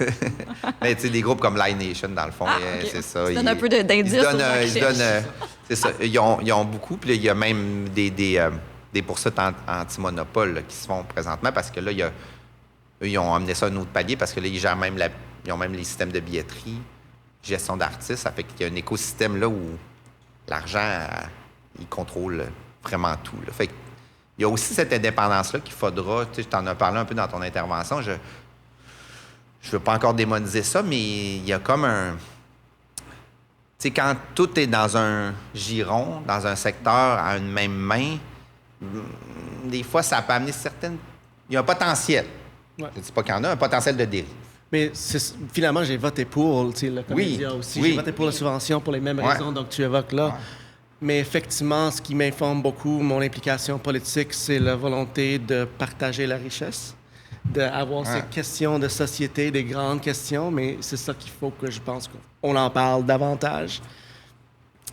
Mais, tu sais, des groupes comme Live Nation, dans le fond, OK. c'est ça. Tu donnes un peu d'indices aux gens qui Ils donnent, c'est ça. Ils ont beaucoup. Puis là, il y a même des poursuites anti-monopole là, qui se font présentement parce que là, eux, ils ont amené ça à un autre palier parce que là, ils gèrent même ils ont même les systèmes de billetterie, gestion d'artistes. Ça fait qu'il y a un écosystème là où l'argent, il contrôle vraiment tout. Là. Fait qu'il y a aussi cette indépendance-là qu'il faudra. Tu sais, je t'en ai parlé un peu dans ton intervention. Je veux pas encore démoniser ça, mais il y a comme un. Tu sais, quand tout est dans un giron, dans un secteur, à une même main, des fois, ça peut amener certaines. Il y a un potentiel. Ouais. Je ne dis pas qu'il y en a, un potentiel de dérive. Mais finalement, j'ai voté pour le Comédia aussi. oui. J'ai voté pour la subvention pour les mêmes Ouais. raisons donc tu évoques là. Ouais. Mais effectivement, ce qui m'informe beaucoup, mon implication politique, c'est la volonté de partager la richesse, d'avoir ces questions de société, des grandes questions, mais c'est ça qu'il faut que je pense qu'on en parle davantage.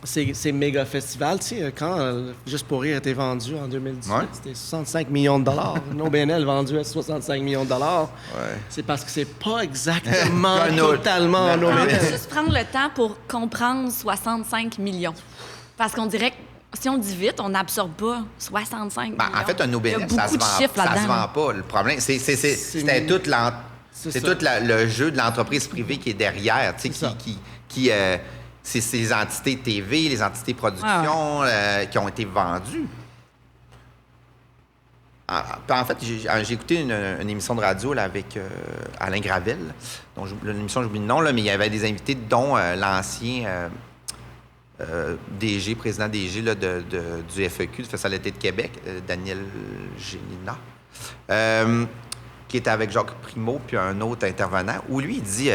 Ces méga festivals, tu sais, quand Juste pour rire a été vendu en 2018, c'était 65 millions de dollars. Nos BNL vendu à 65 millions de dollars. Ouais. C'est parce que c'est pas exactement Un autre. totalement Non, nos On va BNL. juste prendre le temps pour comprendre 65 millions. Parce qu'on dirait que si on dit vite, on n'absorbe pas 65 millions. En fait, un Il y a OBNL, beaucoup ça se de chiffres vend là-dedans. pas. Le problème, c'était C'est tout ça. le jeu de l'entreprise privée qui est derrière, tu sais, C'est ça. c'est les entités TV, les entités production qui ont été vendues. En fait, j'ai écouté une émission de radio là, avec Alain Gravel, dont l'émission, j'oublie le nom, là, mais il y avait des invités, dont l'ancien DG, président DG là, du FEQ, du Festival d'été de Québec, Daniel Génina, qui était avec Jacques Primo, puis un autre intervenant, où lui, il dit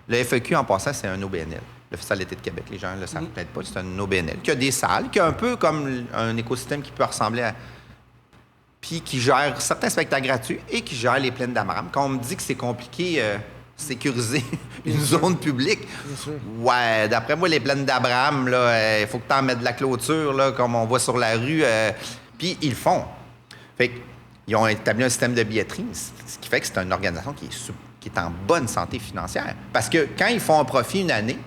le FEQ, en passant, c'est un OBNL. Le Festival d'été de Québec, les gens ne le savent peut-être pas, c'est un OBNL, qui a des salles, qui a un peu comme un écosystème qui peut ressembler à... Puis qui gère certains spectacles gratuits et qui gère les plaines d'Abraham. Quand on me dit que c'est compliqué sécuriser une zone publique, ouais, d'après moi, les plaines d'Abraham, là, il faut que tu en mettes de la clôture, là, comme on voit sur la rue. Puis ils le font. Fait qu'ils ont établi un système de billetterie, ce qui fait que c'est une organisation qui est en bonne santé financière. Parce que quand ils font un profit une année,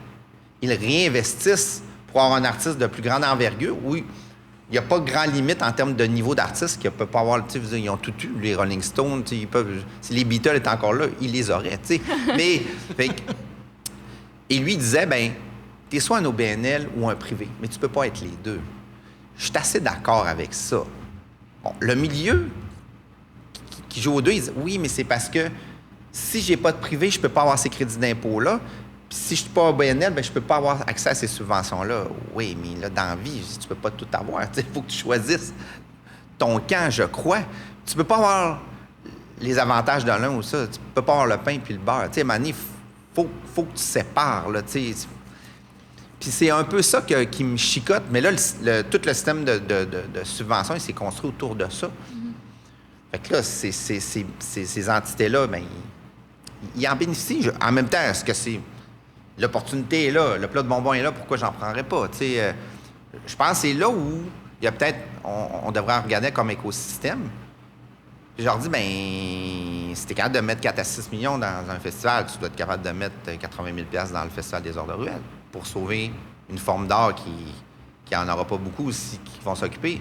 ils réinvestissent pour avoir un artiste de plus grande envergure. Oui, il n'y a pas de grande limite en termes de niveau d'artiste qu'il ne peut pas avoir. Ils ont tout eu, les Rolling Stones. Ils peuvent, si les Beatles étaient encore là, ils les auraient. Mais, et lui, il disait, ben, tu es soit un OBNL ou un privé, mais tu ne peux pas être les deux. Je suis assez d'accord avec ça. Bon, le milieu qui joue aux deux, il dit, oui, mais c'est parce que si j'ai pas de privé, je peux pas avoir ces crédits d'impôt-là. Puis si je suis pas OBNL, ben je peux pas avoir accès à ces subventions-là. Oui, mais là, dans la vie, tu peux pas tout avoir. Il faut que tu choisisses ton camp, je crois. Tu peux pas avoir les avantages de l'un ou ça. Tu peux pas avoir le pain puis le beurre. Tu sais, à un moment donné, faut que tu sépares, là, tu sais. Puis c'est un peu ça qui me chicote. Mais là, tout le système de subvention, il s'est construit autour de ça. Fait que là, ces entités-là, bien, ils en bénéficient. En même temps, est-ce que c'est... L'opportunité est là, le plat de bonbons est là, pourquoi j'en prendrais pas? Je pense que c'est là où il y a peut-être... On devrait regarder comme écosystème. Puis je leur dis, ben si t'es capable de mettre 4 à 6 millions dans un festival, tu dois être capable de mettre 80 000 $ dans le Festival des Arts de Ruelle pour sauver une forme d'art qui en aura pas beaucoup aussi, qui vont s'occuper.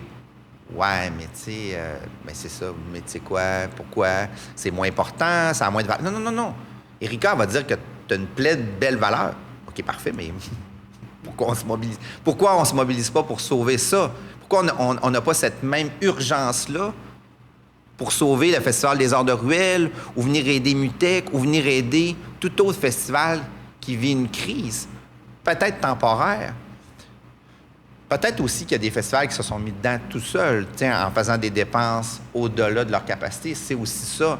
Ouais, mais tu sais, ben c'est ça. Mais tu sais quoi? Pourquoi? C'est moins important, ça a moins de valeur. Non. Erika va dire que tu as une plaie de belles valeurs. OK, parfait, mais pourquoi on se mobilise pas pour sauver ça? Pourquoi on n'a pas cette même urgence-là pour sauver le Festival des Arts de Ruelle ou venir aider Mutec ou venir aider tout autre festival qui vit une crise? Peut-être temporaire. Peut-être aussi qu'il y a des festivals qui se sont mis dedans tout seuls, en faisant des dépenses au-delà de leur capacité. C'est aussi ça.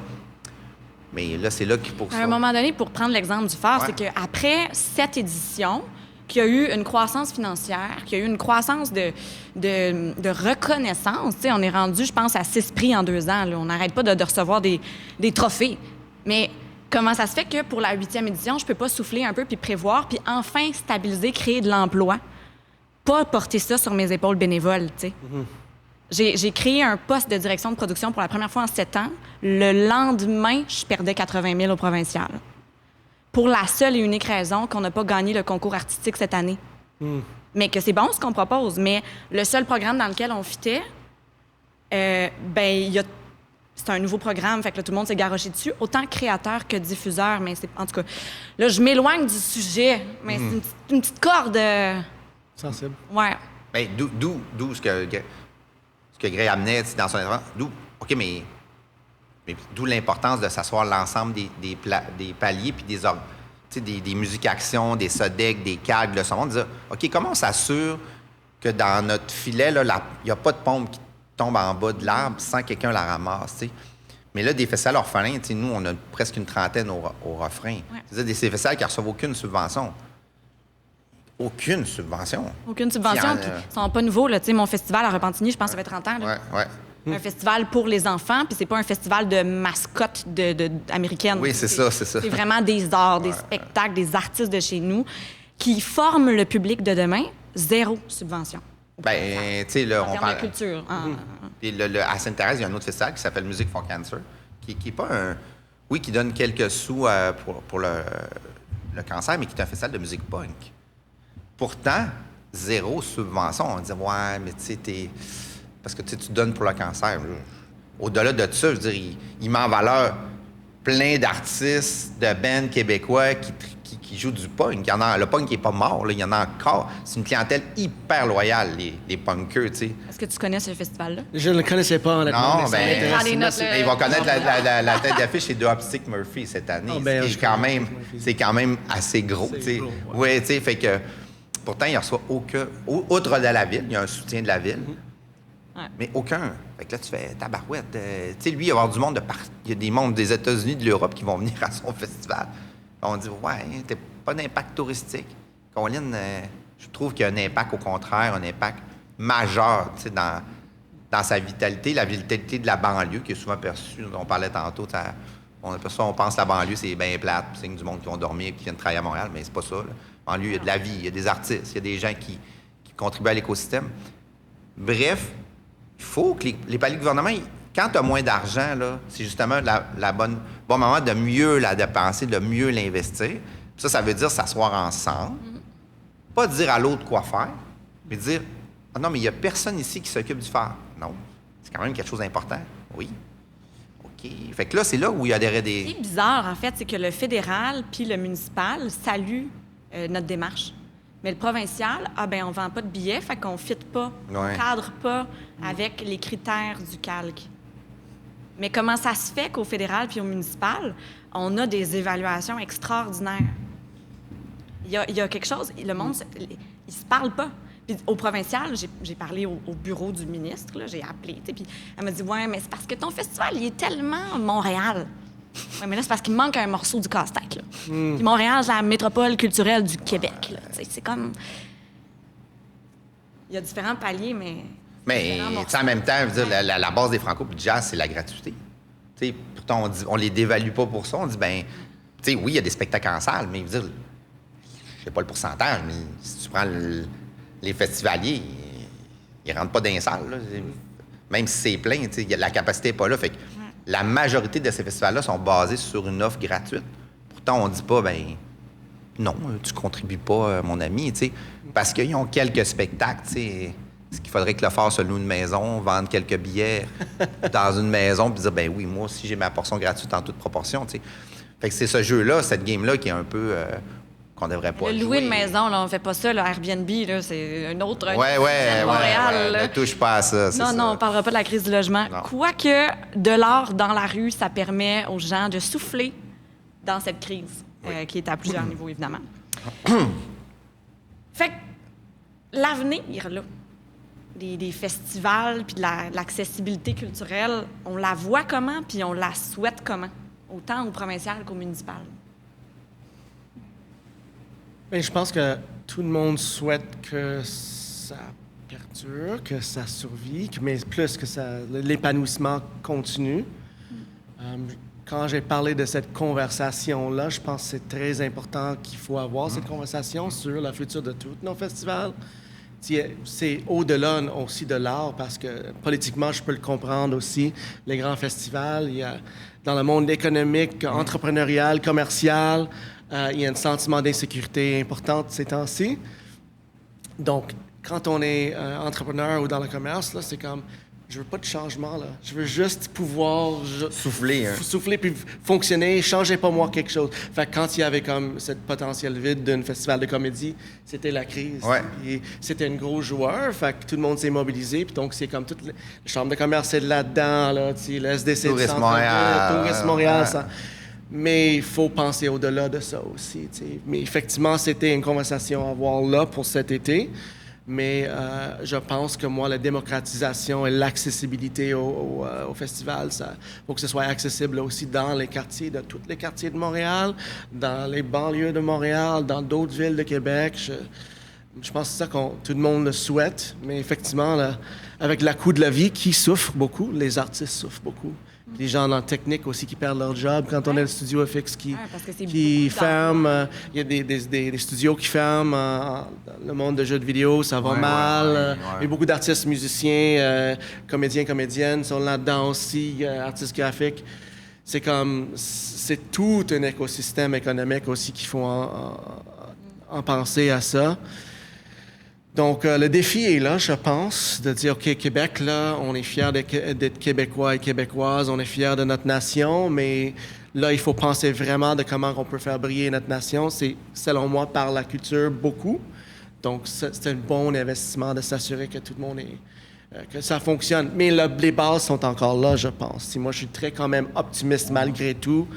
Mais là, c'est là qu'il faut que ça... À un moment donné, pour prendre l'exemple du phare, Ouais. c'est qu'après cette édition, qu'il y a eu une croissance financière, qu'il y a eu une croissance de reconnaissance. Tu sais, on est rendu, je pense, à 6 prix en 2 ans. Là. On n'arrête pas de recevoir des trophées. Mais comment ça se fait que pour la 8e édition, je peux pas souffler un peu puis prévoir, puis enfin stabiliser, créer de l'emploi? Pas porter ça sur mes épaules bénévoles, tu sais. J'ai créé un poste de direction de production pour la première fois en 7 ans. Le lendemain, je perdais 80 000 au provincial. Pour la seule et unique raison qu'on n'a pas gagné le concours artistique cette année. Mais que c'est bon ce qu'on propose. Mais le seul programme dans lequel on fitait, c'est un nouveau programme, fait que là, tout le monde s'est garoché dessus, autant créateur que diffuseur. Mais c'est, en tout cas, là, je m'éloigne du sujet, mais c'est une petite corde. Sensible. Ouais. Bien, d'où ce que Gray amenait dans son intervention. OK, mais d'où l'importance de s'asseoir l'ensemble des paliers puis des musiques-actions, des SODEC, des CAG, de ce monde, dire OK, comment on s'assure que dans notre filet, il n'y a pas de pompe qui tombe en bas de l'arbre sans que quelqu'un la ramasse, t'sais? Mais là, des festivals orphelins, nous, on a presque une trentaine au refrain. Ouais. C'est-à-dire des festivals qui ne reçoivent aucune subvention. Aucune subvention. Aucune subvention. Puis ils sont pas nouveaux. Là. Tu sais, mon festival à Repentigny, je pense que ça fait 30 ans. Là. Ouais. Un festival pour les enfants, puis c'est pas un festival de mascottes américaines. Oui, c'est ça. C'est vraiment des arts, des spectacles, des artistes de chez nous qui forment le public de demain. 0 subvention. Ben, tu sais, là, En on termes parle... de culture. Puis à Sainte-Thérèse, il y a un autre festival qui s'appelle Music for Cancer, qui est pas un... Oui, qui donne quelques sous pour le cancer, mais qui est un festival de musique punk. Pourtant, 0 subvention. On dit, ouais, mais tu sais, parce que tu donnes pour le cancer. Au-delà de ça, je veux dire, il met en valeur plein d'artistes, de bands québécois qui jouent du punk. Le punk n'est pas mort, là, il y en a encore. C'est une clientèle hyper loyale, les punkers, tu sais. Est-ce que tu connais ce festival-là? Je ne le connaissais pas, honnêtement. Non, mais ça ben, m'intéresse. Prends des notes, là. Ils vont connaître la tête d'affiche chez Dropstick Murphy cette année. Ah, ben, Ce qui est quand même, c'est quand même assez gros, tu sais. gros, Oui, tu sais, fait que... Pourtant, il ne reçoit aucun... Outre de la ville, il y a un soutien de la ville, mais aucun. Fait que là, tu fais tabarouette. Tu sais, lui, il va y avoir du monde de partout. Il y a des membres des États-Unis, de l'Europe qui vont venir à son festival. On dit, ouais, t'as pas d'impact touristique. Colin, je trouve qu'il y a un impact, au contraire, un impact majeur, tu sais, dans sa vitalité, la vitalité de la banlieue, qui est souvent perçue. On parlait tantôt, on pense que la banlieue, c'est bien plate, c'est du monde qui vont dormir, qui viennent travailler à Montréal, mais c'est pas ça, là. En lieu, il y a de la vie, il y a des artistes, il y a des gens qui contribuent à l'écosystème. Bref, il faut que les paliers de gouvernement, quand tu as moins d'argent, là, c'est justement bon moment de mieux la dépenser, de mieux l'investir. Puis ça veut dire s'asseoir ensemble, pas dire à l'autre quoi faire, mais dire ah non, mais il n'y a personne ici qui s'occupe du phare. Non, c'est quand même quelque chose d'important. Oui. OK. Fait que là, c'est là où il y a Ce qui est bizarre, en fait, c'est que le fédéral puis le municipal saluent notre démarche. Mais le provincial, on vend pas de billets, fait qu'on ne fit pas, on ne cadre pas avec les critères du calque. Mais comment ça se fait qu'au fédéral puis au municipal, on a des évaluations extraordinaires? Il y a quelque chose, le monde, il se parle pas. Puis au provincial, j'ai parlé au bureau du ministre, là, j'ai appelé, puis elle m'a dit « Ouais, mais c'est parce que ton festival, il est tellement Montréal. » Oui, mais là, c'est parce qu'il manque un morceau du casse-tête, là. Puis Montréal, c'est la métropole culturelle du Québec, là. C'est comme... Il y a différents paliers, mais... Mais en même temps, je veux dire, la base des Franco et du jazz, c'est la gratuité. T'sais, pourtant, on les dévalue pas pour ça. On dit, oui, il y a des spectacles en salle, mais je veux dire, je sais pas le pourcentage, mais si tu prends les festivaliers, ils rentrent pas dans les salles. Là. Même si c'est plein, la capacité n'est pas là. Fait que la majorité de ces festivals-là sont basés sur une offre gratuite. Pourtant, on ne dit pas, ben non, tu ne contribues pas, mon ami, tu sais, parce qu'ils ont quelques spectacles, tu sais. Est-ce qu'il faudrait que le phare se loue une maison, vendre quelques billets dans une maison, puis dire, ben oui, moi aussi, j'ai ma portion gratuite en toute proportion, tu sais. Fait que c'est ce jeu-là, cette game-là, qui est un peu... qu'on devrait pas jouer. Louer une maison, là, on fait pas ça. Là, Airbnb, là, c'est un autre... Ouais, Montréal, là. ne touche pas à ça, c'est non, ça. non, on parlera pas de la crise du logement. Non. Quoique, de l'art dans la rue, ça permet aux gens de souffler dans cette crise, qui est à plusieurs niveaux, évidemment. Fait que l'avenir, là, des festivals puis de l'accessibilité culturelle, on la voit comment puis on la souhaite comment? Autant au provincial qu'au municipal. Bien, je pense que tout le monde souhaite que ça perdure, que ça survive, mais plus que l'épanouissement continue. Quand j'ai parlé de cette conversation-là, je pense que c'est très important qu'il faut avoir cette conversation sur le futur de tous nos festivals. C'est au-delà aussi de l'art, parce que politiquement, je peux le comprendre aussi. Les grands festivals, il y a, dans le monde économique, entrepreneurial, commercial, il y a un sentiment d'insécurité important ces temps-ci. Donc, quand on est entrepreneur ou dans le commerce, là, c'est comme, je veux pas de changement, là. Je veux juste pouvoir... Souffler, hein. Souffler puis fonctionner, changez pas moi quelque chose. Fait que quand il y avait comme cette potentiel vide d'un festival de comédie, c'était la crise. Ouais. Et c'était un gros joueur, fait que tout le monde s'est mobilisé, puis donc c'est comme toute la chambre de commerce, c'est là-dedans, là, tu sais, le SDC Tourisme du Montréal. Tourisme Montréal, Ouais. ça. Mais il faut penser au-delà de ça aussi, tu sais. Mais effectivement, c'était une conversation à avoir là pour cet été. Mais je pense que moi, la démocratisation et l'accessibilité au festival, ça faut que ce soit accessible aussi dans les quartiers, dans tous les quartiers de Montréal, dans les banlieues de Montréal, dans d'autres villes de Québec. Je pense que c'est ça que tout le monde le souhaite. Mais effectivement, là, avec le coût de la vie qui souffre beaucoup, les artistes souffrent beaucoup. Les gens dans la technique aussi qui perdent leur job quand on a le studio FX qui ferme. Il y a des studios qui ferment. Le monde de jeux de vidéo, ça va mal. Il y a beaucoup d'artistes musiciens, comédiens, comédiennes sont là-dedans aussi, artistes graphiques. C'est tout un écosystème économique aussi qu'il faut en penser à ça. Donc, le défi est là, je pense, de dire, OK, Québec, là, on est fiers d'être Québécois et Québécoises, on est fiers de notre nation, mais là, il faut penser vraiment de comment on peut faire briller notre nation. C'est, selon moi, par la culture, beaucoup. Donc, c'est un bon investissement de s'assurer que tout le monde que ça fonctionne. Mais les bases sont encore là, je pense. Moi, je suis très quand même optimiste malgré tout.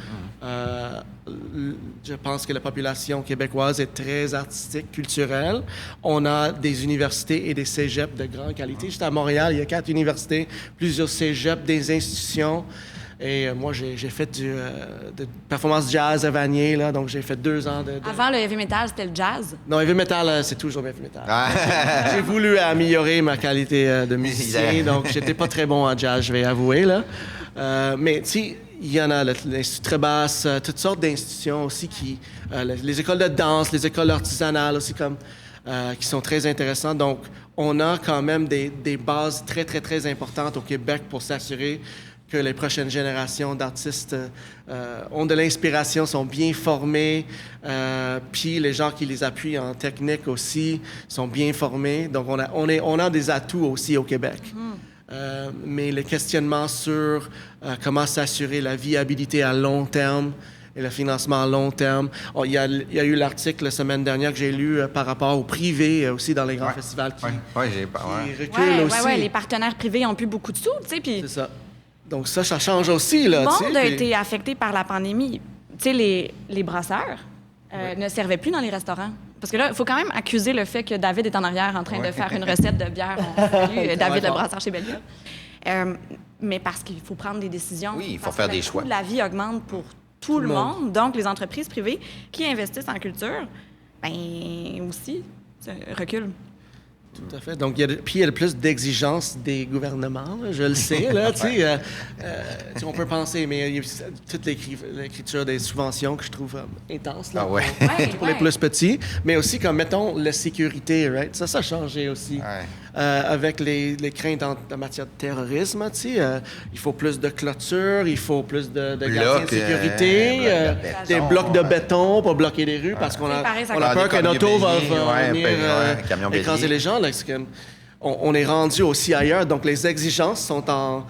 Je pense que la population québécoise est très artistique, culturelle. On a des universités et des cégeps de grande qualité. Juste à Montréal, il y a 4 universités, plusieurs cégeps, des institutions. Et moi, j'ai fait de performance jazz à Vanier, là, donc j'ai fait 2 ans de... Avant, le heavy metal, c'était le jazz. Non, heavy metal, c'est toujours heavy metal. J'ai voulu améliorer ma qualité de musicien, donc j'étais pas très bon en jazz, je vais avouer, là. Mais, tu sais, il y en a l'Institut Trébasse, toutes sortes d'institutions aussi les écoles de danse, les écoles artisanales aussi qui sont très intéressantes. Donc, on a quand même des bases très, très, très importantes au Québec pour s'assurer que les prochaines générations d'artistes ont de l'inspiration, sont bien formés, puis les gens qui les appuient en technique aussi sont bien formés. Donc, on a des atouts aussi au Québec. Mais le questionnement sur comment s'assurer la viabilité à long terme et le financement à long terme. Il y a eu l'article la semaine dernière que j'ai lu par rapport au privé aussi dans les grands festivals qui reculent aussi. Oui, les partenaires privés ont plus beaucoup de sous, tu sais, puis... C'est ça. Donc ça change aussi, là. Le monde a été affecté par la pandémie. Tu sais, les brasseurs ne servaient plus dans les restaurants. Parce que là, il faut quand même accuser le fait que David est en arrière en train de faire une recette de bière. On salue David, le brasseur chez Belleville. Mais parce qu'il faut prendre des décisions. Oui, il faut faire des choix. Le coût de la vie augmente pour tout le monde. Donc, les entreprises privées qui investissent en culture, bien aussi, reculent. Tout à fait. Donc, il y a plus d'exigences des gouvernements, là, je le sais. Là, tu sais, on peut penser, mais il y a toute l'écriture des subventions que je trouve intense là, pour les plus petits. Mais aussi, comme, mettons, la sécurité, right? Ça a changé aussi. avec les craintes en matière de terrorisme. Il faut plus de clôtures, il faut plus de gardiens de sécurité, des blocs de béton pour bloquer les rues parce qu'on a peur qu'un auto va venir écraser les gens. Là, on est rendu aussi ailleurs, donc les exigences sont en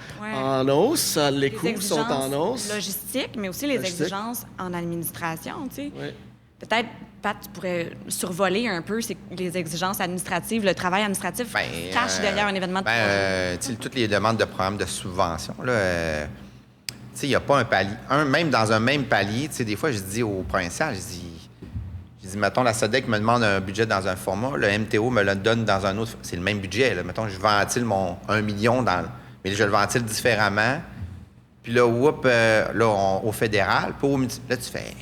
hausse, les coûts sont en hausse. Logistique, mais aussi les exigences en administration. Oui. Peut-être, Pat, tu pourrais survoler un peu les exigences administratives, le travail administratif cache derrière un événement de projet. Toutes les demandes de programmes de subvention, il n'y a pas un palier. Même dans un même palier, des fois, je dis au provincial, je dis, mettons, la SODEC me demande un budget dans un format, le MTO me le donne dans un autre. C'est le même budget. Là. Mettons, je ventile mon 1 million mais je le ventile différemment. Puis là, au fédéral, là, tu fais,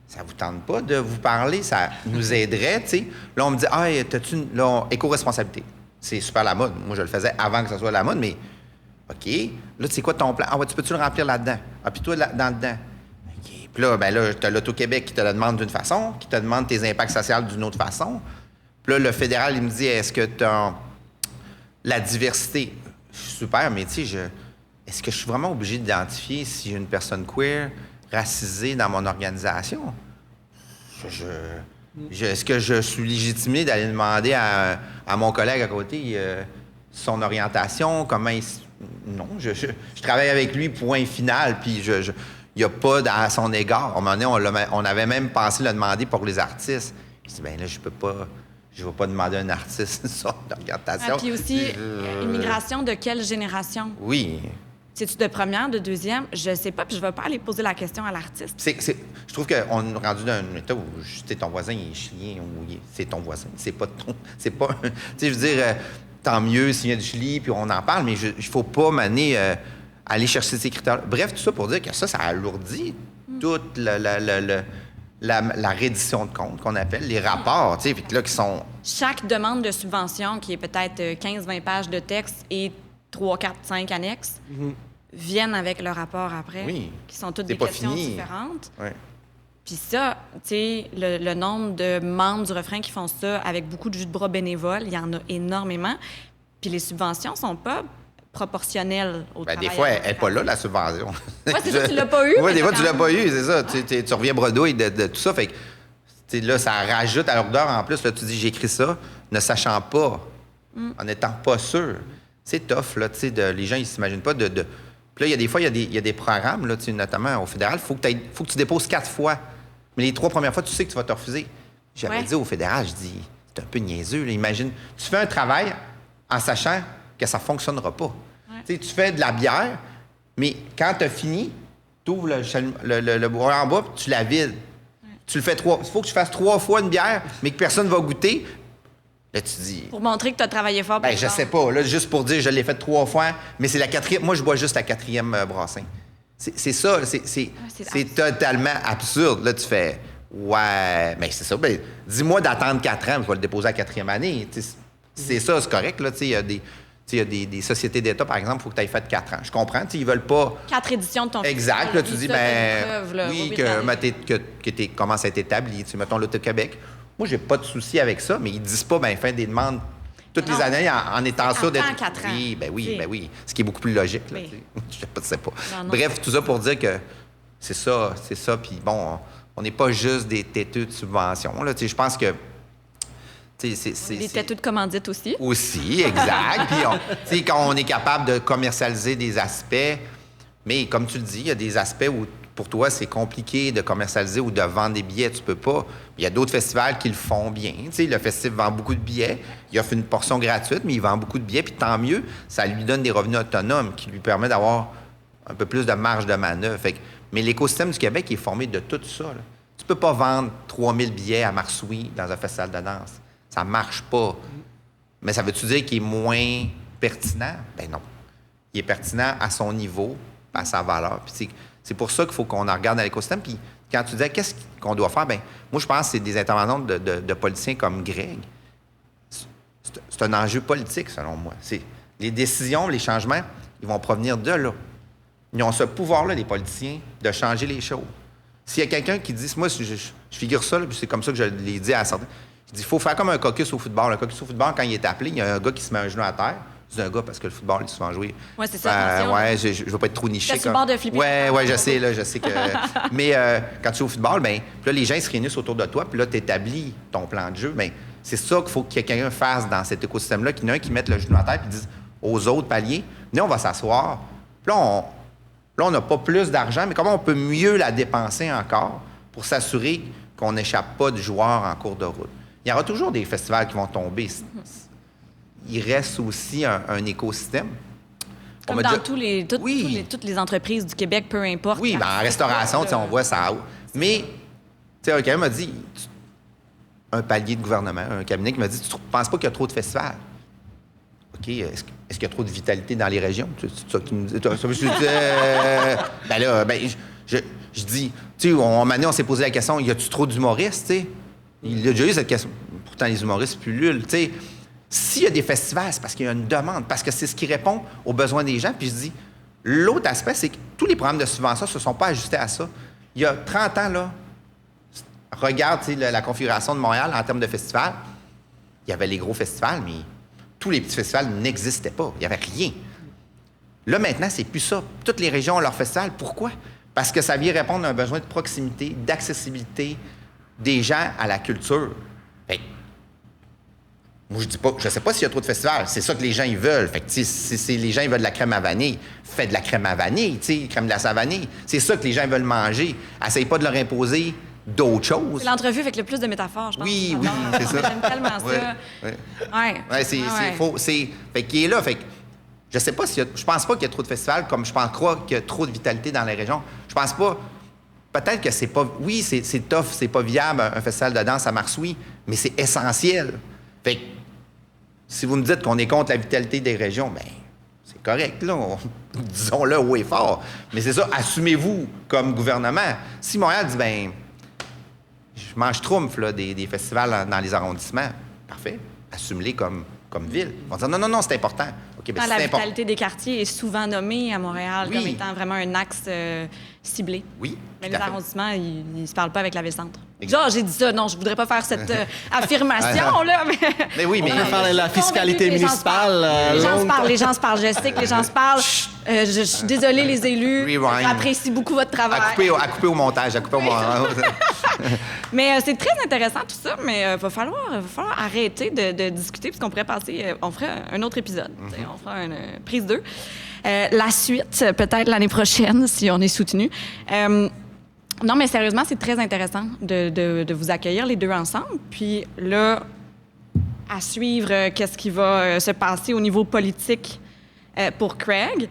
ça vous tente pas de vous parler, ça nous aiderait, tu sais. Là, on me dit, t'as-tu éco-responsabilité? C'est super la mode. Moi, je le faisais avant que ça soit la mode, mais OK. Là, tu sais quoi ton plan? Tu peux-tu le remplir là-dedans? Puis toi, dedans. Puis là, tu as l'Auto-Québec qui te le demande d'une façon, qui te demande tes impacts sociaux d'une autre façon. Puis là, le fédéral, il me dit, est-ce que tu as la diversité? Super, mais tu sais, est-ce que je suis vraiment obligé d'identifier si j'ai une personne queer, racisée dans mon organisation? Est-ce que je suis légitimé d'aller demander à mon collègue à côté son orientation, comment il... Non, je travaille avec lui, point final, puis il n'y a pas à son égard. À un moment donné, on avait même pensé le demander pour les artistes. Je dis, là, je ne vais pas demander à un artiste son orientation. Puis aussi, immigration de quelle génération? Oui. C'est-tu de première, de deuxième? Je ne sais pas, puis je ne vais pas aller poser la question à l'artiste. Je trouve qu'on est rendu dans un état où ton voisin il est chilien ou c'est ton voisin. C'est pas ton... C'est pas... Tu sais, je veux dire, tant mieux s'il y a du Chili, puis on en parle, mais il ne faut pas m'amener... aller chercher ces critères. Bref, tout ça pour dire que ça alourdit toute la reddition de comptes qu'on appelle, les rapports, tu sais, là, qui sont... Chaque demande de subvention, qui est peut-être 15-20 pages de texte et 3, 4, 5 annexes, viennent avec le rapport après, qui sont toutes des questions différentes. Oui. Puis ça, tu sais, le nombre de membres du refrain qui font ça avec beaucoup de jus de bras bénévoles, il y en a énormément. Puis les subventions sont pas proportionnelle au travail. Des fois, elle n'est pas là, la subvention. Oui, c'est ça, tu l'as pas eu. Oui, des fois, tu l'as pas eu, c'est ça. Tu reviens bredouille de tout ça. Fait que, là, ça rajoute à l'ordre en plus. Là, tu dis, j'écris ça, ne sachant pas, en n'étant pas sûr. C'est tough, là, les gens, ils s'imaginent pas de... Puis là, il y a des programmes, là, notamment au fédéral, il faut que tu déposes 4 fois. Mais les 3 premières fois, tu sais que tu vas te refuser. J'avais dit au fédéral, je dis, c'est un peu niaiseux, là. Imagine, tu fais un travail en sachant que ça ne fonctionnera pas. Tu fais de la bière, mais quand tu as fini, tu ouvres le bois en bas, puis tu la vides. Tu le fais 3... Il faut que tu fasses 3 fois une bière, mais que personne ne va goûter. Là, tu dis... Pour montrer que tu as travaillé fort. Je sais pas. Là, juste pour dire, je l'ai fait 3 fois, mais c'est la 4e... Moi, je bois juste la 4e brassin. C'est ça. C'est totalement absurde. Là, tu fais... Ouais, mais c'est ça. Dis-moi d'attendre 4 ans, je vais le déposer à la 4e année. C'est ça, c'est correct. Là, il y a des sociétés d'État, par exemple, il faut que tu aies fait 4 ans. Je comprends, ils veulent pas... 4 éditions de ton Exact. Là, tu dis, que tu commences à être établi. Mettons l'Auto-Québec. Moi, j'ai pas de souci avec ça, mais ils disent pas, faire des demandes toutes les années en étant sûr d'être... 4 ans. Oui. Ce qui est beaucoup plus logique. Là, je sais pas. Non. Bref, tout ça pour dire que c'est ça. Puis bon, on n'est pas juste des têteux de subvention. Là, je pense que... Des têteux de commandite aussi. Aussi, exact. Puis, quand on est capable de commercialiser des aspects, mais comme tu le dis, il y a des aspects où, pour toi, c'est compliqué de commercialiser ou de vendre des billets, tu peux pas. Il y a d'autres festivals qui le font bien. Le festival vend beaucoup de billets, il offre une portion gratuite, mais il vend beaucoup de billets, puis tant mieux, ça lui donne des revenus autonomes qui lui permettent d'avoir un peu plus de marge de manœuvre. Mais l'écosystème du Québec est formé de tout ça. Là. Tu peux pas vendre 3000 billets à Marsoui dans un festival de danse. Ça marche pas. Mais ça veut-tu dire qu'il est moins pertinent? Non. Il est pertinent à son niveau, à sa valeur. Puis c'est pour ça qu'il faut qu'on en regarde dans l'écosystème. Puis quand tu disais qu'est-ce qu'on doit faire, moi, je pense que c'est des intervenants de politiciens comme Greg. C'est un enjeu politique, selon moi. Les décisions, les changements, ils vont provenir de là. Ils ont ce pouvoir-là, les politiciens, de changer les choses. S'il y a quelqu'un qui dit... Moi, je figure ça, puis c'est comme ça que je l'ai dit à certains... Je dis, il faut faire comme un caucus au football. Le caucus au football, quand il est appelé, il y a un gars qui se met un genou à terre. Je dis un gars parce que le football est souvent joué. Oui, c'est ça. Attention. Ouais, je ne veux pas être trop niché. T'as sur le bord de flipper. Ouais, je sais, je sais que. Mais quand tu es au football, ben, là, les gens ils se réunissent autour de toi, puis là, tu établis ton plan de jeu. Ben, c'est ça qu'il faut que quelqu'un fasse dans cet écosystème-là, qu'il y en a un qui mette le genou à terre et dise aux autres paliers, nous, on va s'asseoir. Puis là, on n'a pas plus d'argent, mais comment on peut mieux la dépenser encore pour s'assurer qu'on n'échappe pas du joueur en cours de route? Il y aura toujours des festivals qui vont tomber. Il reste aussi un écosystème. Comme dans toutes les entreprises du Québec, peu importe. Oui, ben, en restauration, on voit ça. Mais, tu sais, quelqu'un m'a dit, un palier de gouvernement, un cabinet qui m'a dit, tu ne penses pas qu'il y a trop de festivals? OK, est-ce qu'il y a trop de vitalité dans les régions? C'est ça que tu me dis. Ben là, je dis, tu sais, on s'est posé la question, y a-tu trop d'humoristes, tu sais? Il y a déjà eu cette question. Pourtant, les humoristes pullulent, tu sais. S'il y a des festivals, c'est parce qu'il y a une demande, parce que c'est ce qui répond aux besoins des gens. Puis je dis, l'autre aspect, c'est que tous les programmes de subvention ne se sont pas ajustés à ça. Il y a 30 ans, là, regarde la configuration de Montréal en termes de festivals. Il y avait les gros festivals, mais tous les petits festivals n'existaient pas. Il n'y avait rien. Là, maintenant, c'est plus ça. Toutes les régions ont leur festival. Pourquoi? Parce que ça vient répondre à un besoin de proximité, d'accessibilité des gens à la culture. Fait que, moi, je dis pas, je sais pas s'il y a trop de festivals. C'est ça que les gens ils veulent. Fait que, si les gens ils veulent de la crème à vanille, fais de la crème à vanille, crème glace à vanille. C'est ça que les gens veulent manger. Essaye pas de leur imposer d'autres choses. C'est l'entrevue avec le plus de métaphores, je pense. Oui, c'est ça. J'aime tellement ça. Ouais, c'est faux. Fait qu'il est là. Fait que, je sais pas je pense pas qu'il y a trop de festivals, comme je pense qu'il y a trop de vitalité dans les régions. Je pense pas. Peut-être que c'est pas. Oui, c'est tough, c'est pas viable, un festival de danse à Marsoui, mais c'est essentiel. Fait que, si vous me dites qu'on est contre la vitalité des régions, bien, c'est correct, là. Disons-le haut et fort. Mais c'est ça, assumez-vous comme gouvernement. Si Montréal dit, bien, je mange Schtroumpf, là, des festivals dans les arrondissements, parfait, assume-les comme ville. Ils vont dire, non, c'est important. Okay, la vitalité des quartiers est souvent nommée à Montréal comme étant vraiment un axe ciblé. Oui. Mais les arrondissements, ils ne se parlent pas avec la ville-centre. Genre, j'ai dit ça, non, je voudrais pas faire cette affirmation-là. Mais oui, mais on peut faire la fiscalité municipale. Les gens se parlent. Je sais que les gens se parlent. Je suis désolée, les élus. J'apprécie beaucoup votre travail. À couper au montage, Mais c'est très intéressant tout ça, mais il va falloir arrêter de discuter, parce qu'on pourrait passer, on ferait un autre épisode. On fera une prise 2. La suite, peut-être l'année prochaine, si on est soutenu. Non, mais sérieusement, c'est très intéressant de vous accueillir les deux ensemble. Puis là, à suivre qu'est-ce qui va se passer au niveau politique pour Craig.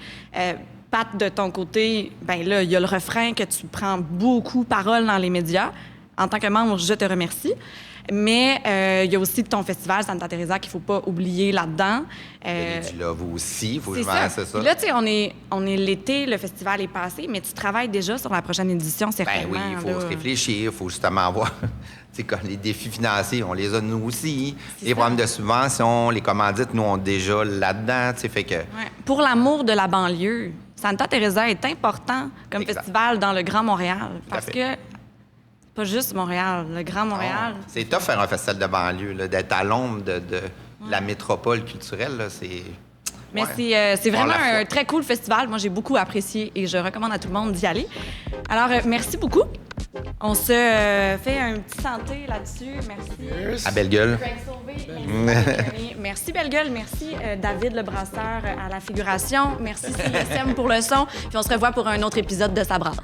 Pat, de ton côté, ben là, il y a le refrain que tu prends beaucoup parole dans les médias. En tant que membre, je te remercie. Mais il y a aussi ton festival Santa Teresa qu'il ne faut pas oublier là-dedans. Il y a du love aussi, il faut que je ça. C'est ça. Puis là, tu sais, on est l'été, le festival est passé, mais tu travailles déjà sur la prochaine édition, certainement. Ben oui, il faut se réfléchir, il faut justement voir. Tu sais, comme les défis financiers, on les a nous aussi. Les programmes de subvention, les commandites, nous, on déjà là-dedans, tu sais, fait que... Ouais. Pour l'amour de la banlieue, Santa Teresa est important comme festival dans le Grand Montréal, parce que pas juste Montréal, le Grand Montréal. Oh, c'est tough faire un festival de banlieue, là, d'être à l'ombre de la métropole culturelle, là, c'est... Mais c'est vraiment un très cool festival. Moi, j'ai beaucoup apprécié et je recommande à tout le monde d'y aller. Alors, merci beaucoup. On se fait un petit santé là-dessus. Merci. À Belle Gueule. Merci Belle Gueule. Merci David le brasseur à la figuration. Merci CSM pour le son. Puis on se revoit pour un autre épisode de Ça brasse.